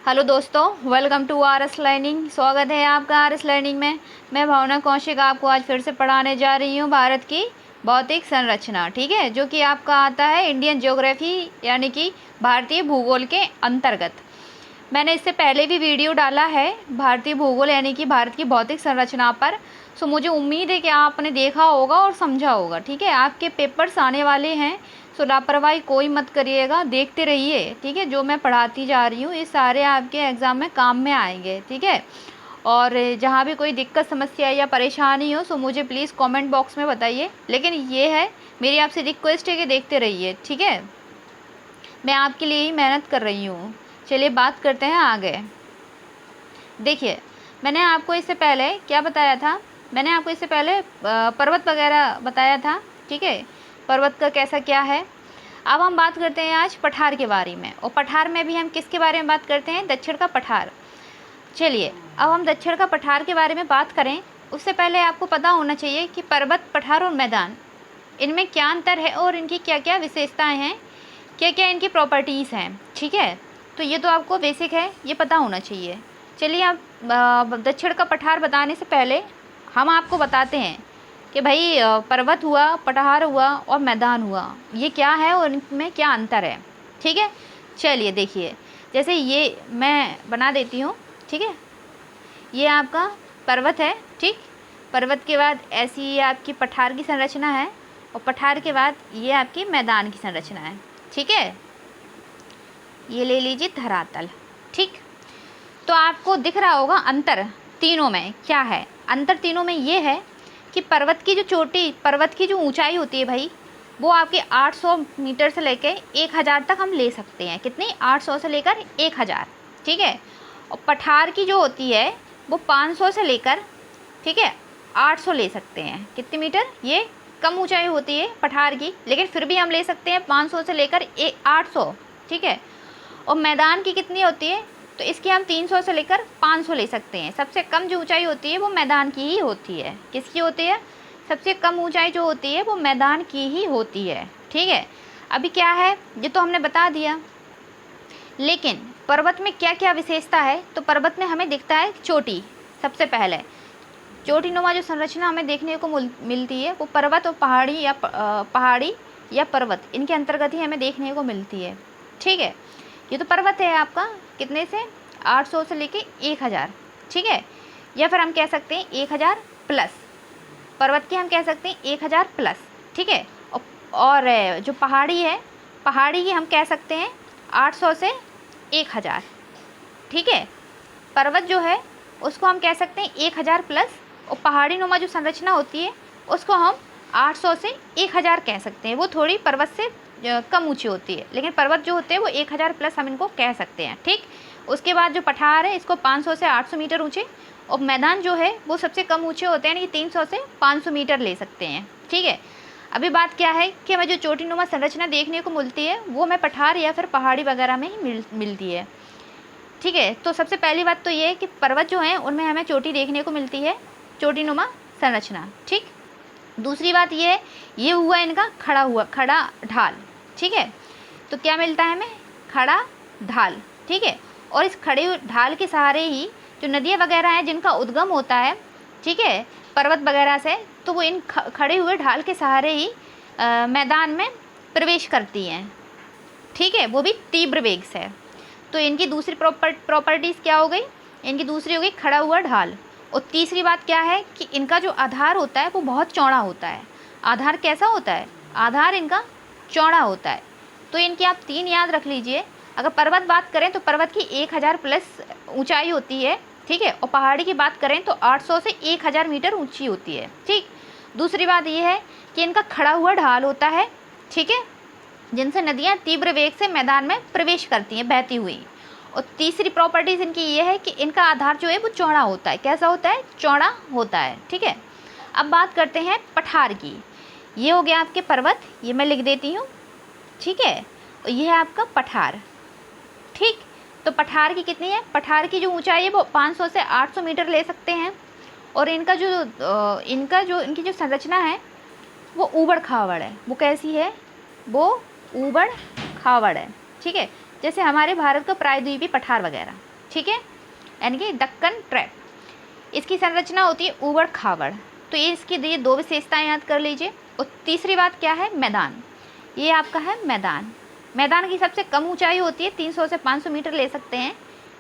Hello दोस्तों, welcome to R S learning. स्वागत है आपका आर एस लर्निंग में। मैं भावना कौशिक आपको आज फिर से पढ़ाने जा रही हूँ भारत की भौतिक संरचना। ठीक है, जो कि आपका आता है इंडियन ज्योग्राफी यानी कि भारतीय भूगोल के अंतर्गत। मैंने इससे पहले भी वीडियो डाला है भारतीय भूगोल यानी कि भारत की भौतिक संरचना पर। सो मुझे उम्मीद है कि आपने देखा होगा और समझा होगा। ठीक है, आपके पेपर्स आने वाले हैं, सो लापरवाही कोई मत करिएगा, देखते रहिए। ठीक है, जो मैं पढ़ाती जा रही हूँ ये सारे आपके एग्ज़ाम में काम में आएंगे। ठीक है, और जहाँ भी कोई दिक्कत समस्या या परेशानी हो सो मुझे प्लीज़ कमेंट बॉक्स में बताइए। लेकिन ये है मेरी आपसे रिक्वेस्ट है कि देखते रहिए। ठीक है, मैं आपके लिए ही मेहनत कर रही हूँ। चलिए बात करते हैं आगे। देखिए, मैंने आपको इससे पहले क्या बताया था, मैंने आपको इससे पहले पर्वत वगैरह बताया था। ठीक है, पर्वत का कैसा क्या है। अब हम बात करते हैं आज पठार के बारे में, और पठार में भी हम किसके बारे में बात करते हैं, दक्षिण का पठार। चलिए, अब हम दक्षिण का पठार के बारे में बात करें उससे पहले आपको पता होना चाहिए कि पर्वत, पठार और मैदान, इनमें क्या अंतर है और इनकी क्या क्या विशेषताएं हैं, क्या क्या इनकी प्रॉपर्टीज़ हैं। ठीक है, तो ये तो आपको बेसिक है, ये पता होना चाहिए। चलिए, अब दक्षिण का पठार बताने से पहले हम आपको बताते हैं कि भाई पर्वत हुआ, पठार हुआ और मैदान हुआ, ये क्या है और इनमें क्या अंतर है। ठीक है, चलिए देखिए, जैसे ये मैं बना देती हूँ। ठीक है, ये आपका पर्वत है। ठीक, पर्वत के बाद ऐसी ये आपकी पठार की संरचना है, और पठार के बाद ये आपकी मैदान की संरचना है। ठीक है, ये ले लीजिए धरातल। ठीक, तो आपको दिख रहा होगा अंतर तीनों में क्या है। अंतर तीनों में ये है कि पर्वत की जो चोटी, पर्वत की जो ऊंचाई होती है भाई, वो आपके 800 मीटर से लेकर 1000 तक हम ले सकते हैं। कितनी, 800 से लेकर 1000। ठीक है, और पठार की जो होती है वो 500 से लेकर, ठीक है, 800 ले सकते हैं। कितने मीटर, ये कम ऊंचाई होती है पठार की, लेकिन फिर भी हम ले सकते हैं 500 से लेकर 800। ठीक है, और मैदान की कितनी होती है, तो इसकी हम 300 से लेकर 500 ले सकते हैं। सबसे कम जो ऊंचाई होती है वो मैदान की ही होती है। किसकी होती है, सबसे कम ऊंचाई जो होती है वो मैदान की ही होती है। ठीक है, अभी क्या है ये तो हमने बता दिया, लेकिन पर्वत में क्या क्या विशेषता है। तो पर्वत में हमें दिखता है चोटी। सबसे पहले चोटीनुमा जो संरचना हमें देखने को मिलती है वो पर्वत और पहाड़ी या पर्वत, इनके अंतर्गत ही हमें देखने को मिलती है। ठीक है, ये तो पर्वत है आपका, कितने से, 800 से लेके 1000। ठीक है, या फिर हम कह सकते हैं 1000 प्लस, पर्वत की हम कह सकते हैं 1000 प्लस। ठीक है, और जो पहाड़ी है, पहाड़ी की हम कह सकते हैं 800 से 1000। ठीक है, पर्वत जो है उसको हम कह सकते हैं 1000 प्लस, और पहाड़ी नुमा जो संरचना होती है उसको हम 800 से 1000 कह सकते हैं। वो थोड़ी पर्वत से कम ऊंची होती है, लेकिन पर्वत जो होते हैं वो 1000 प्लस हम इनको कह सकते हैं। ठीक, उसके बाद जो पठार है इसको 500 से 800 मीटर ऊंचे, और मैदान जो है वो सबसे कम ऊंचे होते हैं, यानी कि 300 से 500 मीटर ले सकते हैं। ठीक है, अभी बात क्या है कि हमें जो चोटीनुमा संरचना देखने को मिलती है वो हमें पठार या फिर पहाड़ी वगैरह में ही मिलती है। ठीक है, तो सबसे पहली बात तो ये है कि पर्वत जो हैं उनमें हमें चोटी देखने को मिलती है, चोटीनुमा संरचना। ठीक, दूसरी बात ये है, ये हुआ इनका खड़ा ढाल। ठीक है, तो क्या मिलता है हमें, खड़ा ढाल। ठीक है, और इस खड़े ढाल के सहारे ही जो नदियाँ वगैरह हैं जिनका उद्गम होता है, ठीक है, पर्वत वगैरह से, तो वो इन खड़े हुए ढाल के सहारे ही मैदान में प्रवेश करती हैं। ठीक है, वो भी तीव्र वेग से। तो इनकी दूसरी प्रॉपर्टीज़ क्या हो गई, इनकी दूसरी हो गई खड़ा हुआ ढाल। और तीसरी बात क्या है कि इनका जो आधार होता है वो बहुत चौड़ा होता है। आधार कैसा होता है, आधार इनका चौड़ा होता है। तो इनकी आप 3 याद रख लीजिए। अगर पर्वत बात करें तो पर्वत की 1000 प्लस ऊंचाई होती है। ठीक है, और पहाड़ी की बात करें तो 800 से 1000 मीटर ऊंची होती है। ठीक, दूसरी बात ये है कि इनका खड़ा हुआ ढाल होता है। ठीक है, जिनसे नदियाँ तीव्र वेग से मैदान में प्रवेश करती हैं बहती हुई। और तीसरी प्रॉपर्टीज़ इनकी ये है कि इनका आधार जो है वो चौड़ा होता है। कैसा होता है, चौड़ा होता है। ठीक है, अब बात करते हैं पठार की। ये हो गया आपके पर्वत, ये मैं लिख देती हूँ। ठीक है, और ये है आपका पठार। ठीक, तो पठार की कितनी है, पठार की जो ऊंचाई है वो 500 से 800 मीटर ले सकते हैं। और इनकी जो संरचना है वो ऊबड़ खाबड़ है। वो कैसी है, वो ऊबड़ खाबड़ है। ठीक है, जैसे हमारे भारत का प्रायद्वीपीय पठार वगैरह। ठीक है, यानी कि दक्कन ट्रैप। इसकी संरचना होती है ऊबड़ खाबड़, तो ये इसकी ये दो विशेषताएं याद कर लीजिए। और तीसरी बात क्या है, मैदान। ये आपका है मैदान। मैदान की सबसे कम ऊंचाई होती है 300 से 500 मीटर ले सकते हैं,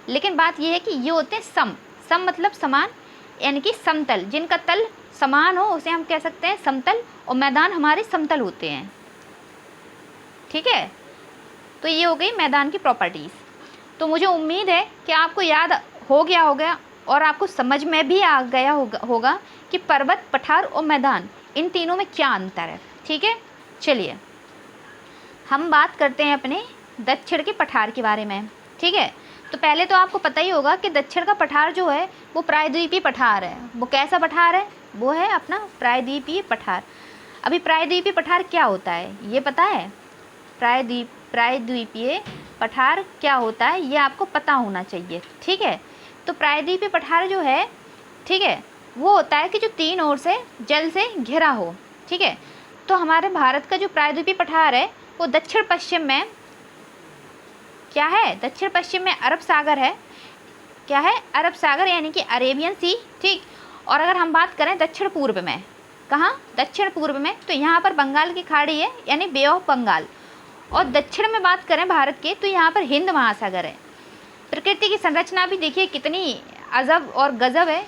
लेकिन बात ये है कि ये होते हैं सम। सम मतलब समान, यानी कि समतल, जिनका तल समान हो उसे हम कह सकते हैं समतल, और मैदान हमारे समतल होते हैं। ठीक है, तो ये हो गई मैदान की प्रॉपर्टीज़। तो मुझे उम्मीद है कि आपको याद हो गया और आपको समझ में भी आ गया होगा कि पर्वत, पठार और मैदान, इन तीनों में क्या अंतर है। ठीक है, चलिए हम बात करते हैं अपने दक्षिण के पठार के बारे में। ठीक है, तो पहले तो आपको पता ही होगा कि दक्षिण का पठार जो है वो प्रायद्वीपीय पठार है। वो कैसा पठार है, वो है अपना प्रायद्वीपीय पठार। अभी प्रायद्वीपीय पठार क्या होता है ये पता है? प्रायद्वीपीय पठार क्या होता है ये आपको पता होना चाहिए। ठीक है, तो प्रायद्वीपीय पठार जो है, ठीक है, वो होता है कि जो तीन ओर से जल से घिरा हो। ठीक है, तो हमारे भारत का जो प्रायद्वीपीय पठार है वो दक्षिण पश्चिम में क्या है, दक्षिण पश्चिम में अरब सागर है। क्या है, अरब सागर, यानी कि अरेबियन सी। ठीक, और अगर हम बात करें दक्षिण पूर्व में, कहाँ, दक्षिण पूर्व में, तो यहाँ पर बंगाल की खाड़ी है, यानी बे ऑफ बंगाल। और दक्षिण में बात करें भारत के, तो यहाँ पर हिंद महासागर है। प्रकृति की संरचना भी देखिए कितनी अजब और गजब है।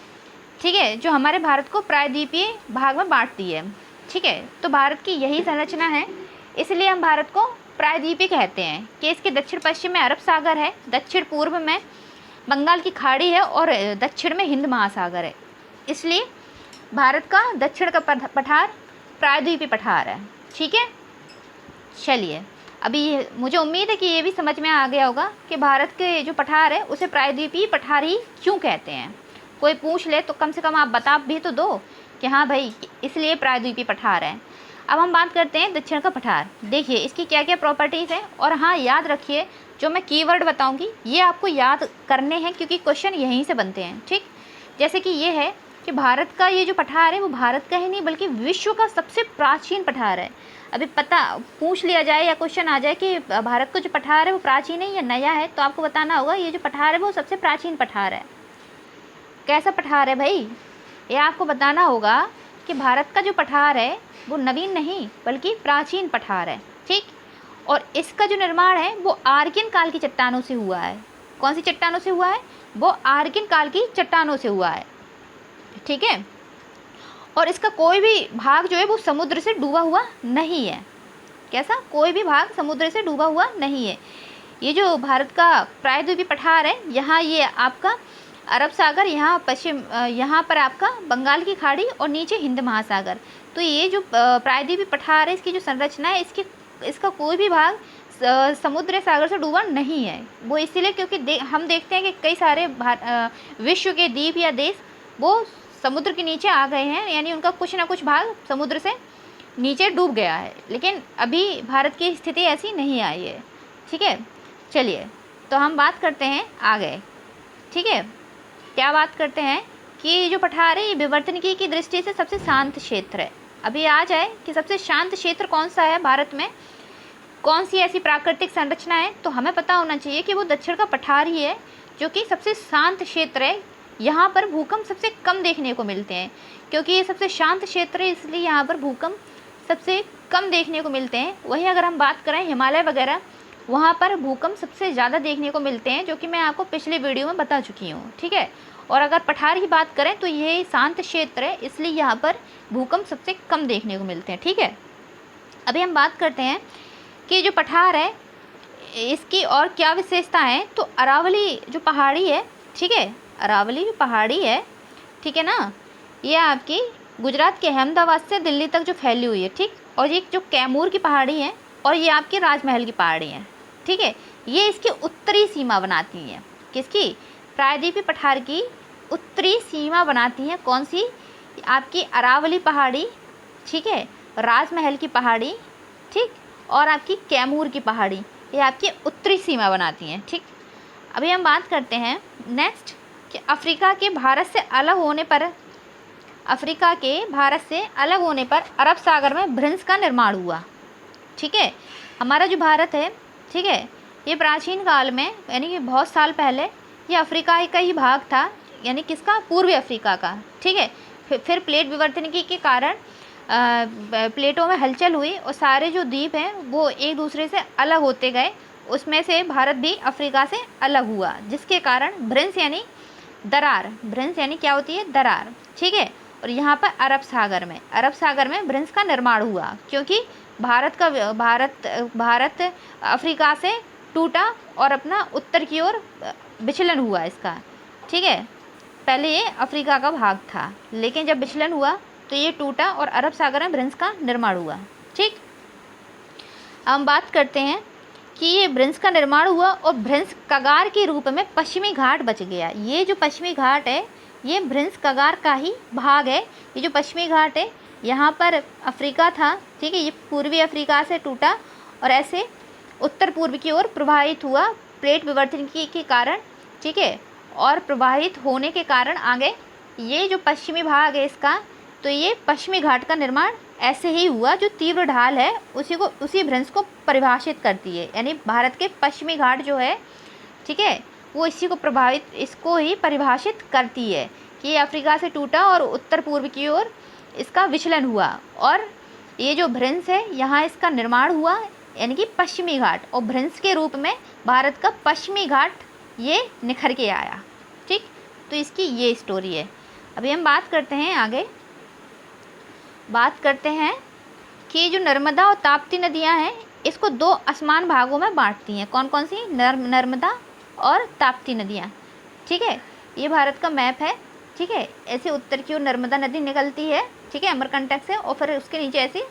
ठीक है, जो हमारे भारत को प्रायद्वीपीय भाग में बांटती है। ठीक है, तो भारत की यही संरचना है, इसलिए हम भारत को प्रायद्वीपीय कहते हैं कि इसके दक्षिण पश्चिम में अरब सागर है, दक्षिण पूर्व में बंगाल की खाड़ी है और दक्षिण में हिंद महासागर है। इसलिए भारत का दक्षिण का पठार प्रायद्वीपीय पठार है। ठीक है, चलिए अभी मुझे उम्मीद है कि ये भी समझ में आ गया होगा कि भारत के जो पठार है उसे प्रायद्वीपीय पठार ही क्यों कहते हैं। कोई पूछ ले तो कम से कम आप बता भी तो दो कि हाँ भाई इसलिए प्रायद्वीपीय पठार है। अब हम बात करते हैं दक्षिण का पठार। देखिए इसकी क्या क्या प्रॉपर्टीज़ हैं, और हाँ याद रखिए जो मैं कीवर्ड बताऊंगी ये आपको याद करने हैं, क्योंकि क्वेश्चन यहीं से बनते हैं। ठीक, जैसे कि ये है कि भारत का ये जो पठार है वो भारत का ही नहीं बल्कि विश्व का सबसे प्राचीन पठार है। अभी पता पूछ लिया जाए या क्वेश्चन आ जाए कि भारत का जो पठार है वो प्राचीन है या नया है, तो आपको बताना होगा ये जो पठार है वो सबसे प्राचीन पठार है। कैसा पठार है भाई, ये आपको बताना होगा कि भारत का जो पठार है वो नवीन नहीं बल्कि प्राचीन पठार है। ठीक, और इसका जो निर्माण है वो आर्कियन काल की चट्टानों से हुआ है। कौन सी चट्टानों से हुआ है, वो आर्कियन काल की चट्टानों से हुआ है। ठीक है, और इसका कोई भी भाग जो है वो समुद्र से डूबा हुआ नहीं है। कैसा, कोई भी भाग समुद्र से डूबा हुआ नहीं है। ये जो भारत का प्रायद्वीपीय पठार है, यहाँ ये आपका अरब सागर, यहाँ पश्चिम, यहाँ पर आपका बंगाल की खाड़ी और नीचे हिंद महासागर। तो ये जो प्रायद्वीपीय पठार है इसकी जो संरचना है इसका कोई भी भाग समुद्र सागर से डूबा नहीं है। वो इसीलिए क्योंकि हम देखते हैं कि कई सारे विश्व के द्वीप या देश वो समुद्र के नीचे आ गए हैं, यानी उनका कुछ ना कुछ भाग समुद्र से नीचे डूब गया है, लेकिन अभी भारत की स्थिति ऐसी नहीं आई है। ठीक है, चलिए तो हम बात करते हैं आगे। ठीक है, क्या बात करते हैं कि जो पठार है ये विवर्तनिकी की दृष्टि से सबसे शांत क्षेत्र है। अभी आ जाए कि सबसे शांत क्षेत्र कौन सा है भारत में, कौन सी ऐसी प्राकृतिक संरचना है, तो हमें पता होना चाहिए कि वो दक्षिण का पठार ही है जो कि सबसे शांत क्षेत्र है। यहाँ पर भूकंप सबसे कम देखने को मिलते हैं, क्योंकि ये सबसे शांत क्षेत्र है इसलिए यहाँ पर भूकंप सबसे कम देखने को मिलते हैं। वहीं अगर हम बात करें हिमालय वगैरह, वहाँ पर भूकंप सबसे ज़्यादा देखने को मिलते हैं, जो कि मैं आपको पिछले वीडियो में बता चुकी हूँ। ठीक है, और अगर पठार की बात करें तो ये शांत क्षेत्र है इसलिए यहाँ पर भूकंप सबसे कम देखने को मिलते हैं। ठीक है, अभी हम बात करते हैं कि जो पठार है इसकी और क्या विशेषता है। तो अरावली जो पहाड़ी है, ठीक है, अरावली जो पहाड़ी है, ठीक है ना, ये आपकी गुजरात के अहमदाबाद से दिल्ली तक जो फैली हुई है। ठीक, और ये जो कैमूर की पहाड़ी है और ये आपकी राजमहल की पहाड़ी है। ठीक है, ये इसकी उत्तरी सीमा बनाती हैं। किसकी, प्रायद्वीपीय पठार की उत्तरी सीमा बनाती हैं। कौन सी, आपकी अरावली पहाड़ी, ठीक है, राजमहल की पहाड़ी, ठीक, और आपकी कैमूर की पहाड़ी, ये आपकी उत्तरी सीमा बनाती हैं। ठीक, अभी हम बात करते हैं नेक्स्ट कि अफ्रीका के भारत से अलग होने पर अरब सागर में भ्रंश का निर्माण हुआ। ठीक है, हमारा जो भारत है, ठीक है, ये प्राचीन काल में यानी कि बहुत साल पहले ये अफ्रीका का ही भाग था, यानी किसका, पूर्वी अफ्रीका का। ठीक है, फिर प्लेट विवर्तन के कारण प्लेटों में हलचल हुई और सारे जो द्वीप हैं वो एक दूसरे से अलग होते गए। उसमें से भारत भी अफ्रीका से अलग हुआ, जिसके कारण भ्रंश यानी दरार, भ्रंश यानी क्या होती है, दरार। ठीक है, और यहाँ पर अरब सागर में भ्रंश का निर्माण हुआ, क्योंकि भारत अफ्रीका से टूटा और अपना उत्तर की ओर विचलन हुआ इसका। ठीक है, पहले ये अफ्रीका का भाग था, लेकिन जब विचलन हुआ तो ये टूटा और अरब सागर में भ्रंश का निर्माण हुआ। ठीक, हम बात करते हैं कि ये भ्रंश का निर्माण हुआ और भ्रंश कगार के रूप में पश्चिमी घाट बच गया। ये जो पश्चिमी घाट है ये भ्रंश कगार का ही भाग है। ये जो पश्चिमी घाट है यहाँ पर अफ्रीका था। ठीक है, ये पूर्वी अफ्रीका से टूटा और ऐसे उत्तर पूर्व की ओर प्रवाहित हुआ प्लेट विवर्तन के कारण। ठीक है, और प्रवाहित होने के कारण आगे ये जो पश्चिमी भाग है इसका, तो ये पश्चिमी घाट का निर्माण ऐसे ही हुआ। जो तीव्र ढाल है उसी भ्रंश को परिभाषित करती है, यानी भारत के पश्चिमी घाट जो है, ठीक है, वो इसको ही परिभाषित करती है कि ये अफ्रीका से टूटा और उत्तर पूर्व की ओर इसका विचलन हुआ और ये जो भ्रंश है यहाँ इसका निर्माण हुआ, यानी कि पश्चिमी घाट, और भ्रंश के रूप में भारत का पश्चिमी घाट ये निखर के आया। ठीक, तो इसकी ये स्टोरी है। अभी हम बात करते हैं आगे, बात करते हैं कि जो नर्मदा और ताप्ती नदियां हैं इसको दो असमान भागों में बांटती हैं। कौन कौन सी, नर्मदा और ताप्ती नदियां। ठीक है, ये भारत का मैप है। ठीक है, ऐसे उत्तर की ओर नर्मदा नदी निकलती है, ठीक है, अमरकंटक से, और फिर उसके नीचे ऐसी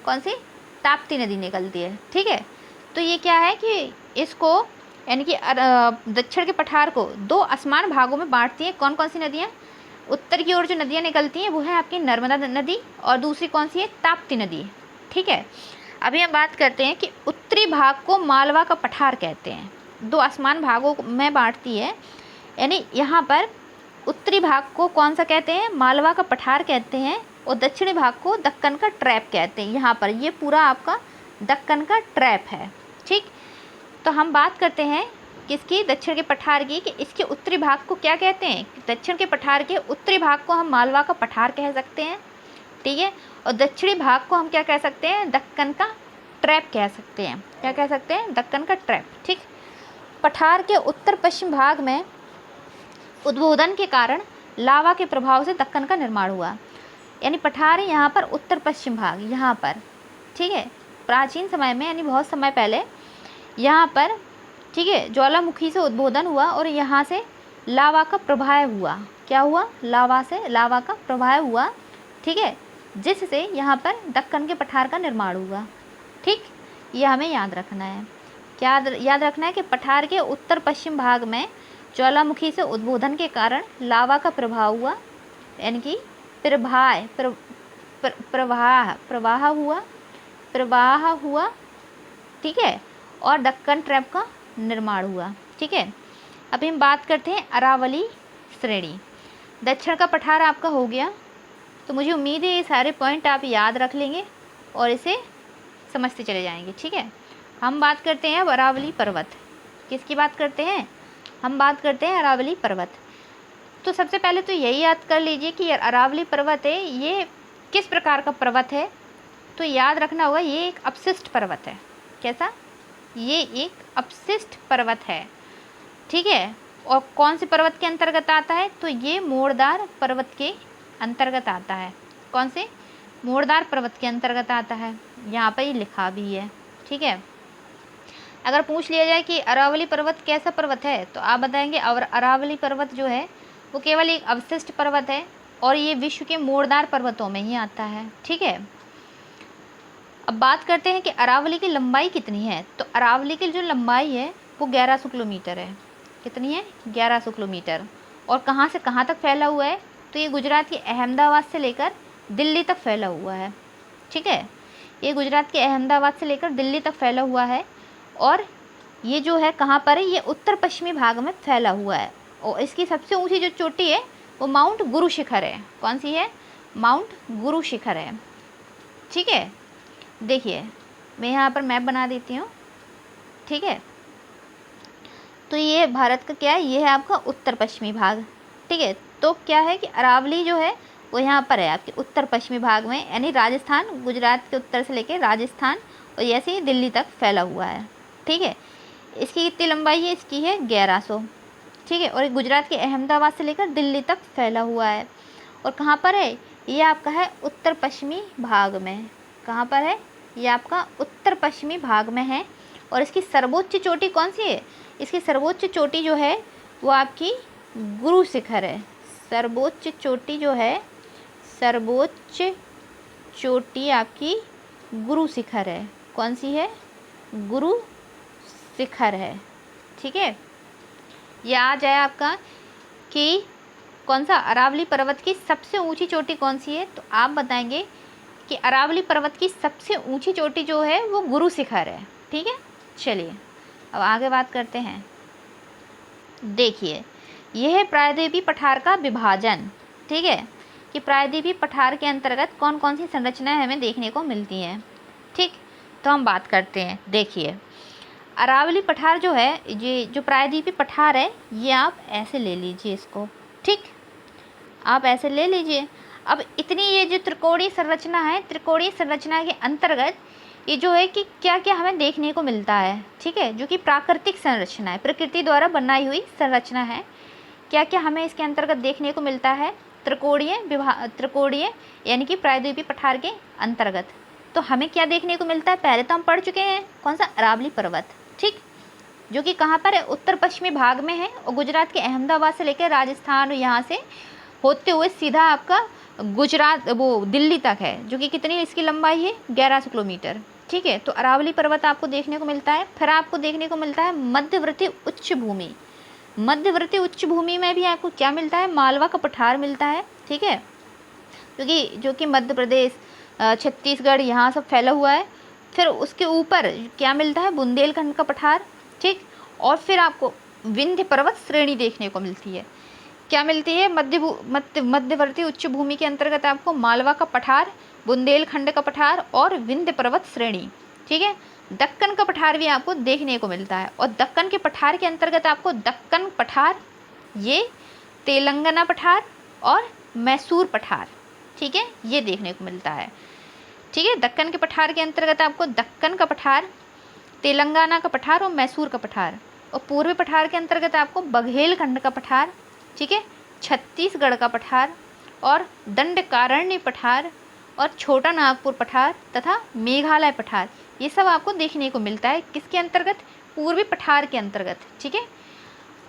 कौन सी, ताप्ती नदी निकलती है। ठीक है, तो ये क्या है कि इसको यानी कि दक्षिण के पठार को दो असमान भागों में बांटती हैं। कौन कौन सी नदियाँ, उत्तर की ओर जो नदियाँ निकलती हैं वो है आपकी नर्मदा नदी, और दूसरी कौन सी है, ताप्ती नदी। ठीक है, अभी हम बात करते हैं कि उत्तरी भाग को मालवा का पठार कहते हैं। दो आसमान भागों में बांटती है, यानी यहाँ पर उत्तरी भाग को कौन सा कहते हैं, मालवा का पठार कहते हैं, और दक्षिणी भाग को दक्कन का ट्रैप कहते हैं। यहाँ पर ये पूरा आपका दक्कन का ट्रैप है। ठीक, तो हम बात करते हैं किसकी, दक्षिण के पठार की, कि इसके उत्तरी भाग को क्या कहते हैं। दक्षिण के पठार के उत्तरी भाग को हम मालवा का पठार कह सकते हैं। ठीक है, और दक्षिणी भाग को हम क्या कह सकते हैं, दक्कन का ट्रैप कह सकते हैं। क्या कह सकते हैं, दक्कन का ट्रैप। ठीक, पठार के उत्तर पश्चिम भाग में उद्बोधन के कारण लावा के प्रभाव से दक्कन का निर्माण हुआ, यानी पठार है यहाँ पर उत्तर पश्चिम भाग यहाँ पर। ठीक है, प्राचीन समय में यानी बहुत समय पहले यहाँ पर, ठीक है, ज्वालामुखी से उद्बोधन हुआ और यहाँ से लावा का प्रवाह हुआ। क्या हुआ, लावा का प्रवाह हुआ। ठीक है, जिससे यहाँ पर दक्कन के पठार का निर्माण हुआ। ठीक, ये हमें याद रखना है। क्या याद रखना है कि पठार के उत्तर पश्चिम भाग में ज्वालामुखी से उद्बोधन के कारण लावा का प्रभाव हुआ, यानी कि प्रवाह हुआ। ठीक है, और दक्कन ट्रैप का निर्माण हुआ। ठीक है, अभी हम बात करते हैं अरावली श्रेणी। दक्षिण का पठार आपका हो गया, तो मुझे उम्मीद है ये सारे पॉइंट आप याद रख लेंगे और इसे समझते चले जाएंगे। ठीक है, हम बात करते हैं अब अरावली पर्वत। किसकी बात करते हैं, हम बात करते हैं अरावली पर्वत। तो सबसे पहले तो यही याद कर लीजिए कि अरावली पर्वत है ये किस प्रकार का पर्वत है। तो याद रखना होगा ये एक अपशिष्ट पर्वत है। कैसा, ये एक अपशिष्ट पर्वत है। ठीक है, और कौन से पर्वत के अंतर्गत आता है, तो ये मोड़दार पर्वत के अंतर्गत आता है। कौन से, मोड़दार पर्वत के अंतर्गत आता है, यहाँ पर ये लिखा भी है। ठीक है, अगर पूछ लिया जाए कि अरावली पर्वत कैसा पर्वत है, तो आप बताएंगे अरावली पर्वत जो है वो केवल एक अवशिष्ट पर्वत है और ये विश्व के मोड़दार पर्वतों में ही आता है। ठीक है, अब बात करते हैं कि अरावली की लंबाई कितनी है। तो अरावली की जो लंबाई है वो 1100 किलोमीटर है। कितनी है, 1100 किलोमीटर। और कहाँ से कहाँ तक फैला हुआ है, तो ये गुजरात के अहमदाबाद से लेकर दिल्ली तक फैला हुआ है। ठीक है, ये गुजरात के अहमदाबाद से लेकर दिल्ली तक फैला हुआ है और ये जो है कहाँ पर है, ये उत्तर पश्चिमी भाग में फैला हुआ है। और इसकी सबसे ऊंची जो चोटी है वो माउंट गुरु शिखर है। कौन सी है, माउंट गुरु शिखर है। ठीक है, देखिए मैं यहाँ पर मैप बना देती हूँ। ठीक है, तो ये भारत का क्या है, ये है आपका उत्तर पश्चिमी भाग। ठीक है, तो क्या है कि अरावली जो है वो यहाँ पर है आपके उत्तर पश्चिमी भाग में, यानी राजस्थान, गुजरात के उत्तर से लेकर राजस्थान और ऐसे ही दिल्ली तक फैला हुआ है। ठीक है, इसकी कितनी लंबाई है, इसकी है 1100। ठीक है, और ये गुजरात के अहमदाबाद से लेकर दिल्ली तक फैला हुआ है। और कहाँ पर है, ये आपका है उत्तर पश्चिमी भाग में। कहाँ पर है, ये आपका उत्तर पश्चिमी भाग में है। और इसकी सर्वोच्च चोटी कौन सी है, इसकी सर्वोच्च चोटी जो है वो आपकी गुरु शिखर है। सर्वोच्च चोटी जो है, सर्वोच्च चोटी आपकी गुरु शिखर है। कौन सी है, गुरु शिखर है। ठीक है, यह आ जाए आपका कि कौन सा, अरावली पर्वत की सबसे ऊंची चोटी कौन सी है, तो आप बताएंगे कि अरावली पर्वत की सबसे ऊंची चोटी जो है वो गुरु शिखर है। ठीक है, चलिए अब आगे बात करते हैं। देखिए, यह है प्रायद्वीपीय पठार का विभाजन। ठीक है, कि प्रायद्वीपीय पठार के अंतर्गत कौन कौन सी संरचनाएं हमें देखने को मिलती हैं। ठीक, तो हम बात करते हैं। देखिए, अरावली पठार जो है, ये जो प्रायद्वीपीय पठार है, ये आप ऐसे ले लीजिए इसको। ठीक, आप ऐसे ले लीजिए। अब इतनी ये जो त्रिकोणीय संरचना है, त्रिकोणीय संरचना के अंतर्गत ये जो है कि क्या क्या हमें देखने को मिलता है। ठीक है, जो कि प्राकृतिक संरचना है, प्रकृति द्वारा बनाई हुई संरचना है। क्या क्या हमें इसके अंतर्गत देखने को मिलता है, त्रिकोणीय यानी कि प्रायद्वीपीय पठार के अंतर्गत। तो हमें क्या देखने को मिलता है, पहले तो हम पढ़ चुके हैं, कौन सा, अरावली पर्वत। ठीक, जो कि कहाँ पर है, उत्तर पश्चिमी भाग में है और गुजरात के अहमदाबाद से लेकर राजस्थान और यहाँ से होते हुए सीधा आपका गुजरात वो दिल्ली तक है, जो कि कितनी इसकी लंबाई है, 1100 किलोमीटर। ठीक है, तो अरावली पर्वत आपको देखने को मिलता है। फिर आपको देखने को मिलता है मध्यवर्ती उच्च भूमि। मध्यवर्ती उच्च भूमि में भी आपको क्या मिलता है, मालवा का पठार मिलता है। ठीक है, क्योंकि जो कि मध्य प्रदेश, छत्तीसगढ़ यहाँ सब फैला हुआ है। फिर उसके ऊपर क्या मिलता है, बुंदेलखंड का पठार। ठीक, और फिर आपको विंध्य पर्वत श्रेणी देखने को मिलती है। क्या मिलती है, मध्यवर्ती उच्च भूमि के अंतर्गत आपको मालवा का पठार, बुंदेलखंड का पठार और विंध्य पर्वत श्रेणी। ठीक है, दक्कन का पठार भी आपको देखने को मिलता है। और दक्कन के पठार के अंतर्गत आपको दक्कन पठार, ये तेलंगाना पठार और मैसूर पठार, ठीक है, ये देखने को मिलता है। ठीक है, दक्कन के पठार के अंतर्गत आपको दक्कन का पठार, तेलंगाना का पठार और मैसूर का पठार। और पूर्वी पठार के अंतर्गत आपको बघेलखंड का पठार, ठीक है, छत्तीसगढ़ का पठार और दंडकारण्य पठार और छोटा नागपुर पठार तथा मेघालय पठार, ये सब आपको देखने को मिलता है। किसके अंतर्गत, पूर्वी पठार के अंतर्गत। ठीक है,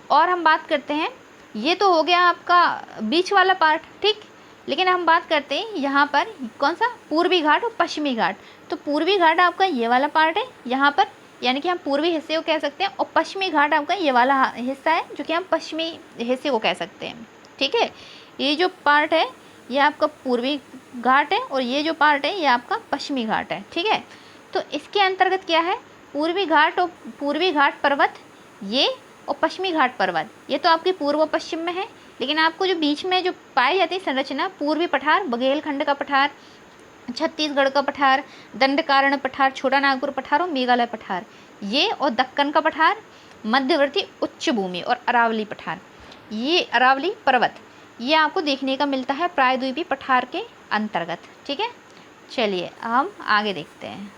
और हम बात करते हैं, ये तो हो गया आपका बीच वाला पार्ट। ठीक, लेकिन हम बात करते हैं यहाँ पर कौन सा, पूर्वी घाट और पश्चिमी घाट। तो पूर्वी घाट आपका ये वाला पार्ट है यहाँ पर, यानी कि हम पूर्वी हिस्से को कह सकते हैं, और पश्चिमी घाट आपका ये वाला हिस्सा है जो कि हम पश्चिमी हिस्से को कह सकते हैं। ठीक है, ये जो पार्ट है ये आपका पूर्वी घाट है और ये जो पार्ट है ये आपका पश्चिमी घाट है। ठीक है, तो इसके अंतर्गत क्या है, पूर्वी घाट और पूर्वी घाट पर्वत ये, और पश्चिमी घाट पर्वत ये तो आपके पूर्व पश्चिम में है। लेकिन आपको जो बीच में जो पाई जाती है संरचना, पूर्वी पठार, बघेलखंड का पठार, छत्तीसगढ़ का पठार, दंडकारण्य पठार, छोटा नागपुर पठार और मेघालय पठार, ये, और दक्कन का पठार, मध्यवर्ती उच्च भूमि और अरावली पठार, ये अरावली पर्वत, ये आपको देखने का मिलता है प्रायद्वीपीय पठार के अंतर्गत। ठीक है, चलिए हम आगे देखते हैं।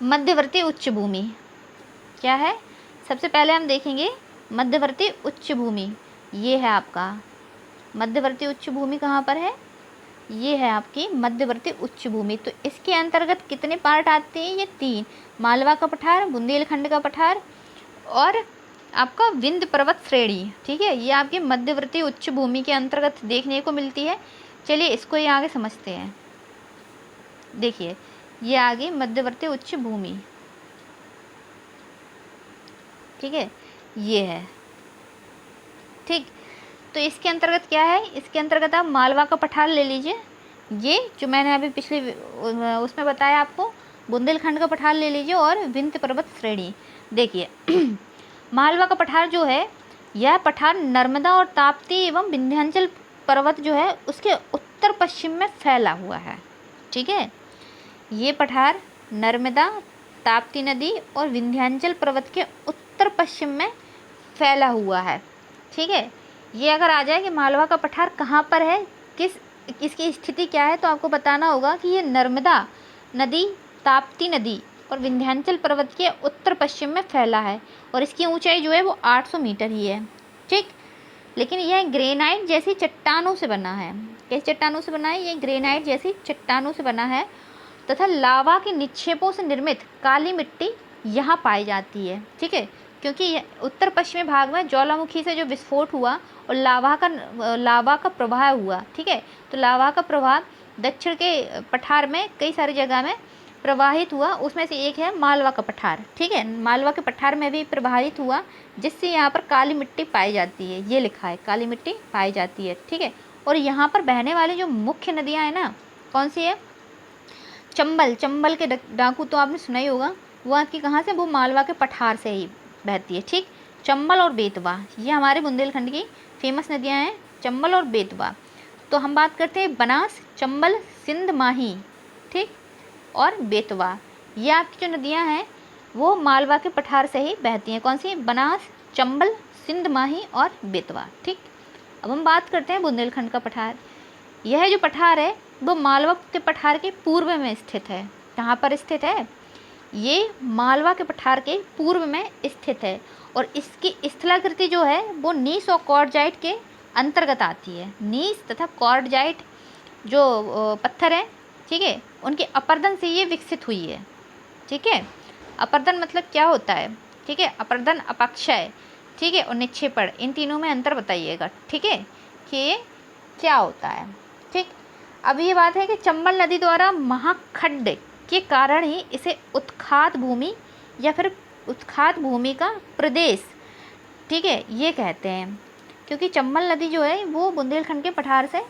मध्यवर्ती उच्च भूमि क्या है, सबसे पहले हम देखेंगे मध्यवर्ती उच्च भूमि। ये है आपका मध्यवर्ती उच्च भूमि, कहाँ पर है, ये है आपकी मध्यवर्ती उच्च भूमि। तो इसके अंतर्गत कितने पार्ट आते हैं, ये 3, मालवा का पठार, बुंदेलखंड का पठार और आपका विंध्य पर्वत श्रेणी। ठीक है, ये आपकी मध्यवर्ती उच्च भूमि के अंतर्गत देखने को मिलती है। चलिए इसको ये आगे समझते हैं। देखिए, ये आगे मध्यवर्ती उच्च भूमि, ठीक है, ये है। ठीक, तो इसके अंतर्गत क्या है, इसके अंतर्गत आप मालवा का पठार ले लीजिए, ये जो मैंने अभी पिछले उसमें बताया आपको, बुंदेलखंड का पठार ले लीजिए और विंध्य पर्वत श्रेणी। देखिए मालवा का पठार जो है, यह पठार नर्मदा और ताप्ती एवं विंध्याचल पर्वत जो है उसके उत्तर पश्चिम में फैला हुआ है। ठीक है, ये पठार नर्मदा, ताप्ती नदी और विंध्याचल पर्वत के उत्तर पश्चिम में फैला हुआ है। ठीक है, ये अगर आ जाए कि मालवा का पठार कहाँ पर है, इसकी स्थिति क्या है, तो आपको बताना होगा कि ये नर्मदा नदी, ताप्ती नदी और विंध्याचल पर्वत के उत्तर पश्चिम में फैला है और इसकी ऊंचाई जो है वो 800 मीटर ही है। ठीक, लेकिन यह ग्रेनाइट जैसी चट्टानों से बना है। कैसी चट्टानों से बना है? ये ग्रेनाइट जैसी चट्टानों से बना है तथा लावा के निक्षेपों से निर्मित काली मिट्टी यहाँ पाई जाती है। ठीक है, क्योंकि उत्तर पश्चिमी भाग में ज्वालामुखी से जो विस्फोट हुआ और लावा का प्रवाह हुआ। ठीक है, तो लावा का प्रवाह दक्षिण के पठार में कई सारी जगह में प्रवाहित हुआ, उसमें से एक है मालवा का पठार। ठीक है, मालवा के पठार में भी प्रवाहित हुआ, जिससे यहाँ पर काली मिट्टी पाई जाती है। ये लिखा है, काली मिट्टी पाई जाती है। ठीक है, और यहाँ पर बहने वाली जो मुख्य नदियाँ हैं ना, कौन सी है? चंबल के डाकू तो आपने सुना ही होगा। वो आपकी कहाँ से? वो मालवा के पठार से ही बहती है। ठीक, चंबल और बेतवा, ये हमारे बुंदेलखंड की फेमस नदियाँ हैं, चंबल और बेतवा। तो हम बात करते हैं बनास, चंबल, सिंध माही, ठीक, और बेतवा। ये आपकी जो नदियाँ हैं वो मालवा के पठार से ही बहती हैं। कौन सी? बनास, चंबल, सिंध माही और बेतवा। ठीक, अब हम बात करते हैं बुंदेलखंड का पठार। यह जो पठार है वो मालवा के पठार के पूर्व में स्थित है। कहाँ पर स्थित है? ये मालवा के पठार के पूर्व में स्थित है और इसकी स्थलाकृति जो है वो नीस और कॉर्डजाइट के अंतर्गत आती है। नीस तथा कॉर्डजाइट जो पत्थर हैं, ठीक है, उनके अपर्दन से ये विकसित हुई है। ठीक है, अपर्दन मतलब क्या होता है? ठीक है, अपर्दन, अपक्षय, ठीक है, और निक्षेपण, इन तीनों में अंतर बताइएगा। ठीक है, कि ये क्या होता है। ठीक, अब ये बात है कि चंबल नदी द्वारा महाखड्ड के कारण ही इसे उत्खात भूमि या फिर उत्खात भूमि का प्रदेश, ठीक है, ये कहते हैं, क्योंकि चंबल नदी जो है वो बुंदेलखंड के पठार से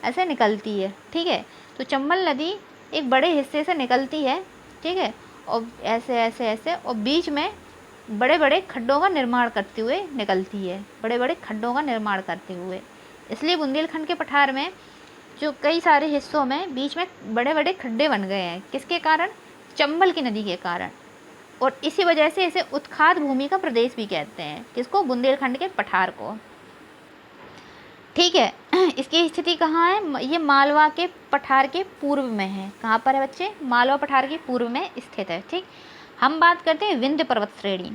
ऐसे निकलती है। ठीक है, तो चंबल नदी एक बड़े हिस्से से निकलती है। ठीक है, और ऐसे ऐसे ऐसे और बीच में बड़े बड़े खड्डों का निर्माण करते हुए निकलती है, बड़े बड़े खड्डों का निर्माण करते हुए। इसलिए बुंदेलखंड के पठार में जो कई सारे हिस्सों में बीच में बड़े बड़े खड्डे बन गए हैं। किसके कारण? चंबल की नदी के कारण। और इसी वजह से इसे उत्खात भूमि का प्रदेश भी कहते हैं। किसको? बुंदेलखंड के पठार को। ठीक है, इसकी स्थिति कहाँ है? ये मालवा के पठार के पूर्व में है। कहाँ पर है बच्चे? मालवा पठार के पूर्व में स्थित है। ठीक, हम बात करते हैं विंध्य पर्वत श्रेणी।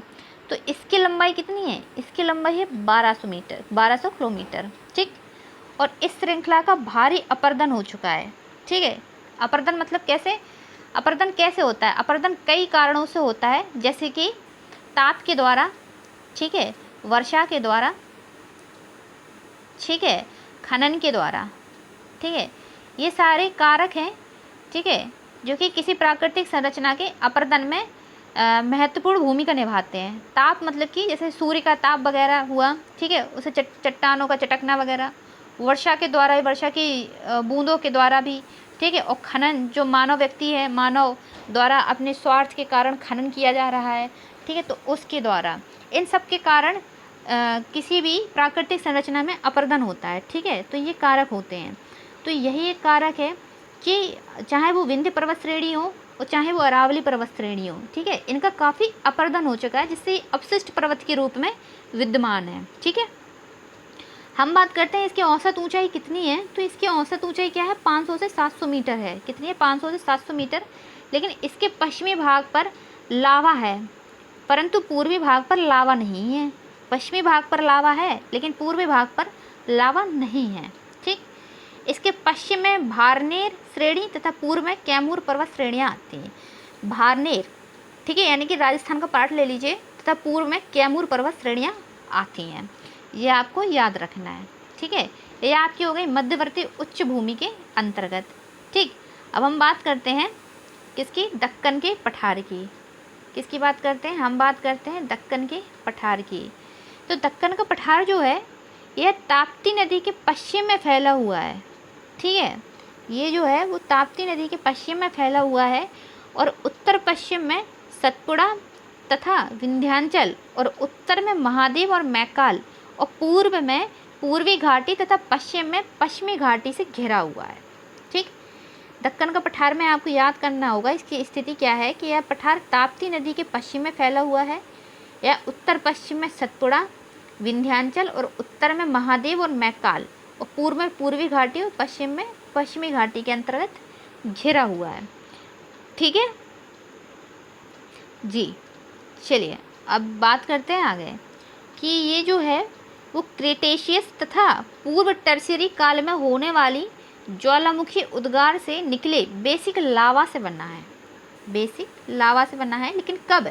तो इसकी लंबाई कितनी है? इसकी लंबाई है 1200 मीटर, 1200 किलोमीटर। ठीक, और इस श्रृंखला का भारी अपर्दन हो चुका है। ठीक है, अपर्दन मतलब कैसे? अपर्दन कैसे होता है? अपर्दन कई कारणों से होता है, जैसे कि ताप के द्वारा, ठीक है, वर्षा के द्वारा, ठीक है, खनन के द्वारा। ठीक है, ये सारे कारक हैं, ठीक है, जो कि किसी प्राकृतिक संरचना के अपर्दन में महत्वपूर्ण भूमिका निभाते हैं। ताप मतलब कि जैसे सूर्य का ताप वगैरह हुआ, ठीक है, उसे चट्टानों का चटकना वगैरह, वर्षा के द्वारा, वर्षा की बूंदों के द्वारा भी, ठीक है, और खनन, जो मानव व्यक्ति है, मानव द्वारा अपने स्वार्थ के कारण खनन किया जा रहा है, ठीक है, तो उसके द्वारा, इन सब के कारण किसी भी प्राकृतिक संरचना में अपर्दन होता है। ठीक है, तो ये कारक होते हैं। तो यही एक कारक है कि चाहे वो विंध्य पर्वत श्रेणी हो और चाहे वो अरावली पर्वत श्रेणी हो, ठीक है, इनका काफ़ी अपर्दन हो चुका है, जिससे अपशिष्ट पर्वत के रूप में विद्यमान है। ठीक है, हम बात करते हैं इसकी औसत ऊंचाई कितनी है। तो इसकी औसत ऊंचाई क्या है? 500 से 700 मीटर है। कितनी है? 500 से 700 मीटर। लेकिन इसके पश्चिमी भाग पर लावा है, परंतु पूर्वी भाग पर लावा नहीं है। पश्चिमी भाग पर लावा है लेकिन पूर्वी भाग पर लावा नहीं है। ठीक, इसके पश्चिम में भारनेर श्रेणी तथा पूर्व में कैमूर पर्वत श्रेणियाँ आती हैं। भारनेर, ठीक है, यानी कि राजस्थान का पार्ट ले लीजिए, तथा पूर्व में कैमूर पर्वत श्रेणियाँ आती हैं। ये आपको याद रखना है। ठीक है, ये आपकी हो गई मध्यवर्ती उच्च भूमि के अंतर्गत। ठीक, अब हम बात करते हैं किसकी? दक्कन के पठार की। किसकी बात करते हैं? हम बात करते हैं दक्कन के पठार की। तो दक्कन का पठार जो है यह ताप्ती नदी के पश्चिम में फैला हुआ है। ठीक है, ये जो है वो ताप्ती नदी के पश्चिम में फैला हुआ है और उत्तर पश्चिम में सतपुड़ा तथा विंध्याचल और उत्तर में महादेव और मैकाल और पूर्व में पूर्वी घाटी तथा पश्चिम में पश्चिमी घाटी से घिरा हुआ है। ठीक, दक्कन का पठार में आपको याद करना होगा इसकी स्थिति क्या है कि यह पठार ताप्ती नदी के पश्चिम में फैला हुआ है, या उत्तर पश्चिम में सतपुड़ा, विंध्याचल और उत्तर में महादेव और मैकाल, और पूर्व में पूर्वी घाटी और पश्चिम में पश्चिमी घाटी के अंतर्गत घिरा हुआ है। ठीक है जी। चलिए अब बात करते हैं आगे कि ये जो है वो क्रेटेशियस तथा पूर्व टर्शियरी काल में होने वाली ज्वालामुखी उद्गार से निकले बेसिक लावा से बना है। बेसिक लावा से बना है, लेकिन कब?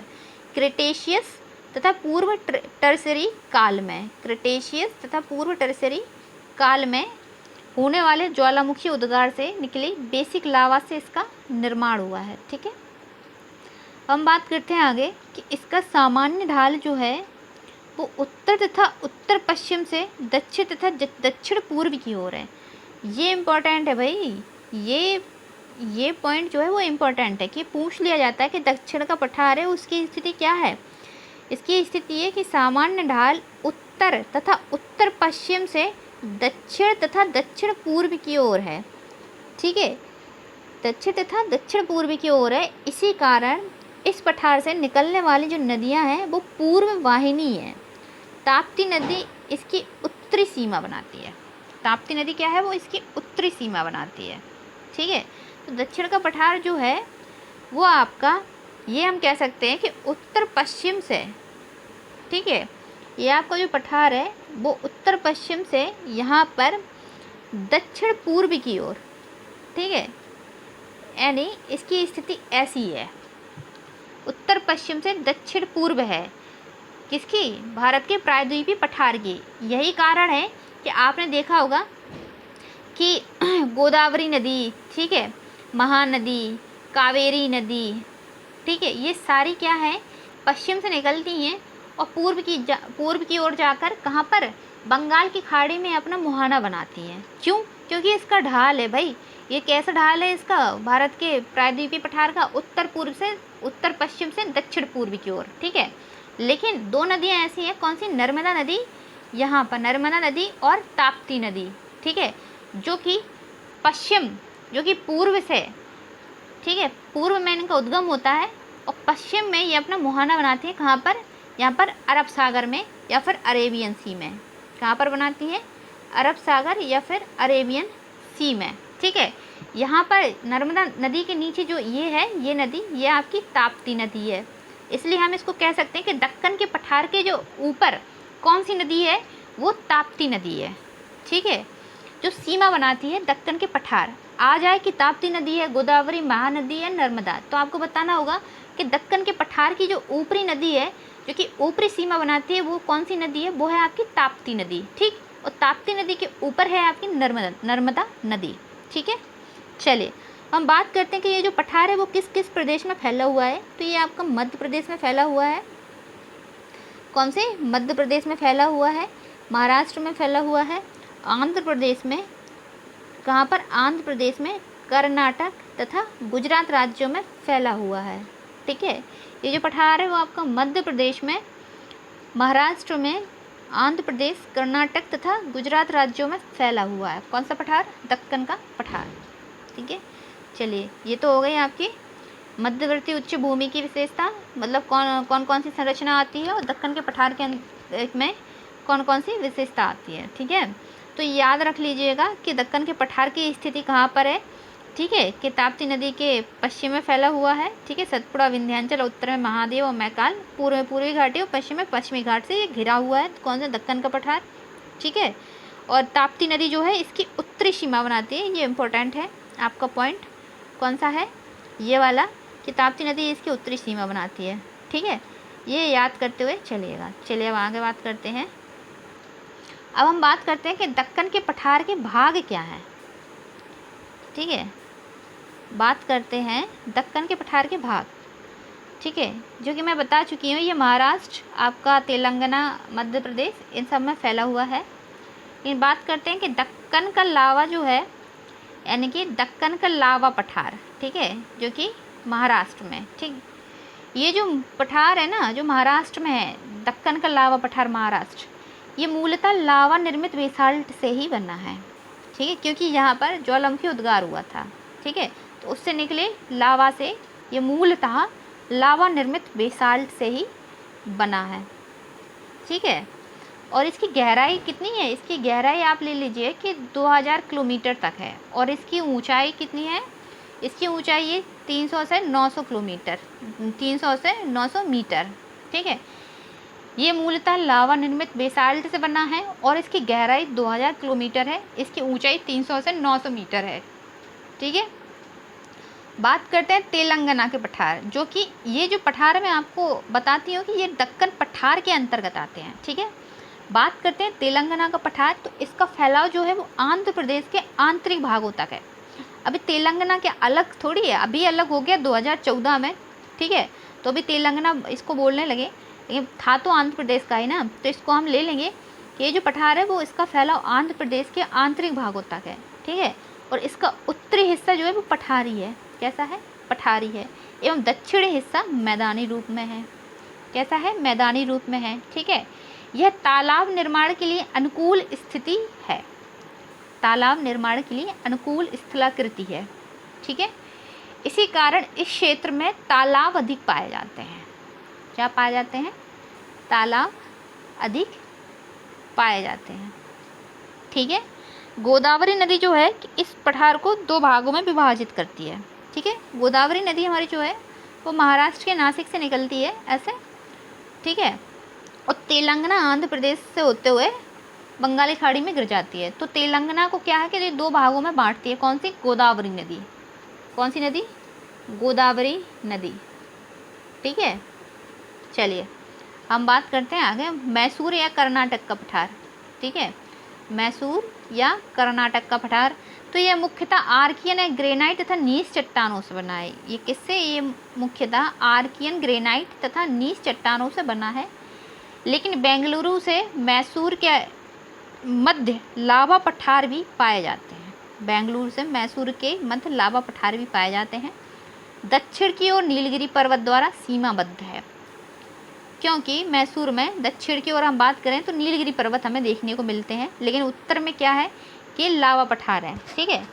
क्रेटेशियस तथा पूर्व टर्शियरी काल में। क्रेटेशियस तथा पूर्व टर्शियरी काल में होने वाले ज्वालामुखी उद्गार से निकली बेसिक लावा से इसका निर्माण हुआ है। ठीक है, हम बात करते हैं आगे कि इसका सामान्य ढाल जो है वो उत्तर तथा उत्तर पश्चिम से दक्षिण तथा दक्षिण पूर्व की ओर है। ये इम्पोर्टेंट है भाई, ये पॉइंट जो है वो इम्पोर्टेंट है कि पूछ लिया जाता है कि दक्षिण का पठार है उसकी स्थिति क्या है। इसकी स्थिति है कि सामान्य ढाल उत्तर तथा उत्तर पश्चिम से दक्षिण तथा दक्षिण पूर्व की ओर है। ठीक है, दक्षिण तथा दक्षिण पूर्व की ओर है। इसी कारण इस पठार से निकलने वाली जो नदियां हैं वो पूर्व वाहिनी है। ताप्ती नदी इसकी उत्तरी सीमा बनाती है। ताप्ती नदी क्या है? वो इसकी उत्तरी सीमा बनाती है। ठीक है, तो दक्षिण का पठार जो है वो आपका, ये हम कह सकते हैं कि उत्तर पश्चिम से, ठीक है, ये आपका जो पठार है वो उत्तर पश्चिम से यहाँ पर दक्षिण पूर्व की ओर, ठीक है, यानी इसकी स्थिति ऐसी है, उत्तर पश्चिम से दक्षिण पूर्व है। किसकी? भारत के प्रायद्वीपीय पठार की। यही कारण है कि आपने देखा होगा कि गोदावरी नदी, ठीक है, महानदी, कावेरी नदी, ठीक है, ये सारी क्या है? पश्चिम से निकलती हैं और पूर्व की ओर जाकर कहाँ पर? बंगाल की खाड़ी में अपना मुहाना बनाती हैं। क्यों? क्योंकि इसका ढाल है भाई। ये कैसा ढाल है इसका? भारत के प्रायद्वीपीय पठार का उत्तर पश्चिम से दक्षिण पूर्व की ओर। ठीक है, लेकिन दो नदियाँ ऐसी हैं, कौन सी? नर्मदा नदी, यहाँ पर नर्मदा नदी और ताप्ती नदी, ठीक है, जो कि पूर्व से, ठीक है, पूर्व में इनका उद्गम होता है और पश्चिम में ये अपना मुहाना बनाती है। कहाँ पर? यहाँ पर अरब सागर में या फिर अरेबियन सी में। कहाँ पर बनाती है? अरब सागर या फिर अरेबियन सी में। ठीक है, यहाँ पर नर्मदा नदी के नीचे जो ये है, ये नदी, ये आपकी ताप्ती नदी है। इसलिए हम इसको कह सकते हैं कि दक्कन के पठार के जो ऊपर कौन सी नदी है? वो ताप्ती नदी है। ठीक है, जो सीमा बनाती है दक्कन के पठार। आ जाए कि ताप्ती नदी है, गोदावरी, महानदी है, नर्मदा, तो आपको बताना होगा कि दक्कन के पठार की जो ऊपरी नदी है, जो कि ऊपरी सीमा बनाती है, वो कौन सी नदी है? वो है आपकी ताप्ती नदी। ठीक, और ताप्ती नदी के ऊपर है आपकी नर्मदा नदी। ठीक है, चलिए हम बात करते हैं कि ये जो पठार है वो किस किस प्रदेश में फैला हुआ है। तो ये आपका मध्य प्रदेश में फैला हुआ है। कौन से? मध्य प्रदेश में फैला हुआ है, महाराष्ट्र में फैला हुआ है, आंध्र प्रदेश में, कहाँ पर? आंध्र प्रदेश में, कर्नाटक तथा गुजरात राज्यों में फैला हुआ है। ठीक है, ये जो पठार है वो आपका मध्य प्रदेश में, महाराष्ट्र में, आंध्र प्रदेश, कर्नाटक तथा गुजरात राज्यों में फैला हुआ है। कौन सा पठार? दक्कन का पठार। ठीक है, चलिए ये तो हो गई आपकी मध्यवर्ती उच्च भूमि की विशेषता, मतलब कौन कौन सी संरचना आती है और दक्कन के पठार के में कौन कौन सी विशेषता आती है। ठीक है, तो याद रख लीजिएगा कि दक्कन के पठार की स्थिति कहाँ पर है। ठीक है, कि ताप्ती नदी के पश्चिम में फैला हुआ है। ठीक है, सतपुड़ा, विंध्याचल, उत्तर में महादेव और मैकाल, पूर्व में पूर्वी घाटी और पश्चिम में पश्चिमी घाट से ये घिरा हुआ है। कौन सा? दक्कन का पठार। ठीक है, और ताप्ती नदी जो है इसकी उत्तरी सीमा बनाती है। ये इम्पोर्टेंट है आपका पॉइंट। कौन सा है? ये वाला, कि ताप्ती नदी इसकी उत्तरी सीमा बनाती है। ठीक है, ये याद करते हुए चलिएगा। चलिए अब आगे बात करते हैं। अब हम बात करते हैं कि दक्कन के पठार के भाग क्या हैं। ठीक है, बात करते हैं दक्कन के पठार के भाग। ठीक है, जो कि मैं बता चुकी हूँ, ये महाराष्ट्र, आपका तेलंगाना, मध्य प्रदेश, इन सब में फैला हुआ है। लेकिन बात करते हैं कि दक्कन का लावा जो है, यानी कि दक्कन का लावा पठार, ठीक है, जो कि महाराष्ट्र में। ठीक, ये जो पठार है ना, जो महाराष्ट्र में है, दक्कन का लावा पठार महाराष्ट्र, ये मूलतः लावा निर्मित बेसाल्ट से ही बना है। ठीक है, क्योंकि यहाँ पर ज्वालामुखी उद्गार हुआ था। ठीक है। तो उससे निकले लावा से, ये मूलतः लावा निर्मित बेसाल्ट से ही बना है, ठीक है। और इसकी गहराई कितनी है, इसकी गहराई आप ले लीजिए कि 2000 किलोमीटर तक है। और इसकी ऊंचाई कितनी है, इसकी ऊंचाई है 300 से 900 किलोमीटर, 300 से 900 मीटर, ठीक है। ये मूलतः लावा निर्मित बेसाल्ट से बना है और इसकी गहराई 2000 किलोमीटर है, इसकी ऊंचाई 300 से 900 मीटर है, ठीक है। बात करते हैं तेलंगाना के पठार, जो कि ये जो पठार मैं आपको बताती हूँ कि ये दक्कन पठार के अंतर्गत आते हैं, ठीक है। बात करते हैं तेलंगाना का पठार, तो इसका फैलाव जो है वो आंध्र प्रदेश के आंतरिक भागों तक है। अभी तेलंगाना के अलग थोड़ी है, अभी अलग हो गया 2014 में, ठीक है। तो अभी तेलंगाना इसको बोलने लगे, लेकिन था तो आंध्र प्रदेश का ही ना, तो इसको हम ले लेंगे कि ये जो पठार है वो इसका फैलाव आंध्र प्रदेश के आंतरिक भागों तक है, ठीक है। और इसका उत्तरी हिस्सा जो है वो पठारी है, कैसा है, पठारी है, एवं दक्षिणी हिस्सा मैदानी रूप में है, कैसा है, मैदानी रूप में है, ठीक है। यह तालाब निर्माण के लिए अनुकूल स्थिति है, तालाब निर्माण के लिए अनुकूल स्थलाकृति है, ठीक है। इसी कारण इस क्षेत्र में तालाब अधिक पाए जाते हैं, क्या पाए जाते हैं, तालाब अधिक पाए जाते हैं, ठीक है। गोदावरी नदी जो है इस पठार को 2 भागों में विभाजित करती है, ठीक है। गोदावरी नदी हमारी जो है वो महाराष्ट्र के नासिक से निकलती है ऐसे, ठीक है। और तेलंगाना आंध्र प्रदेश से होते हुए बंगाली खाड़ी में गिर जाती है। तो तेलंगाना को क्या है कि ये 2 भागों में बांटती है, कौन सी, गोदावरी नदी, कौन सी नदी, गोदावरी नदी, ठीक है। चलिए हम बात करते हैं आगे मैसूर या कर्नाटक का पठार, ठीक है। मैसूर या कर्नाटक का पठार, तो यह मुख्यतः आर्कियन या ग्रेनाइट तथा नीस चट्टानों से बना है। ये किससे, ये मुख्यतः आर्कियन, ग्रेनाइट तथा नीस चट्टानों से बना है। लेकिन बेंगलुरु से मैसूर के मध्य लावा पठार भी पाए जाते हैं, बेंगलुरु से मैसूर के मध्य लावा पठार भी पाए जाते हैं। दक्षिण की ओर नीलगिरी पर्वत द्वारा सीमाबद्ध है, क्योंकि मैसूर में दक्षिण की ओर हम बात करें तो नीलगिरी पर्वत हमें देखने को मिलते हैं, लेकिन उत्तर में क्या है कि लावा पठार है, ठीक है।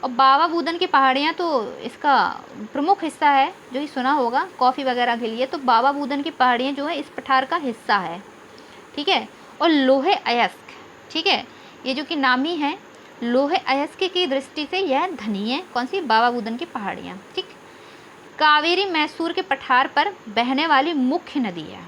और बाबा बूदन की पहाड़ियाँ तो इसका प्रमुख हिस्सा है, जो ही सुना होगा कॉफ़ी वगैरह के लिए, तो बाबा बूदन की पहाड़ियाँ जो है इस पठार का हिस्सा है, ठीक है। और लोहे अयस्क, ठीक है, ये जो कि नामी है, लोहे अयस्क की दृष्टि से यह धनी है, कौन सी, बाबा बूदन की पहाड़ियाँ, ठीक। कावेरी मैसूर के पठार पर बहने वाली मुख्य नदी है,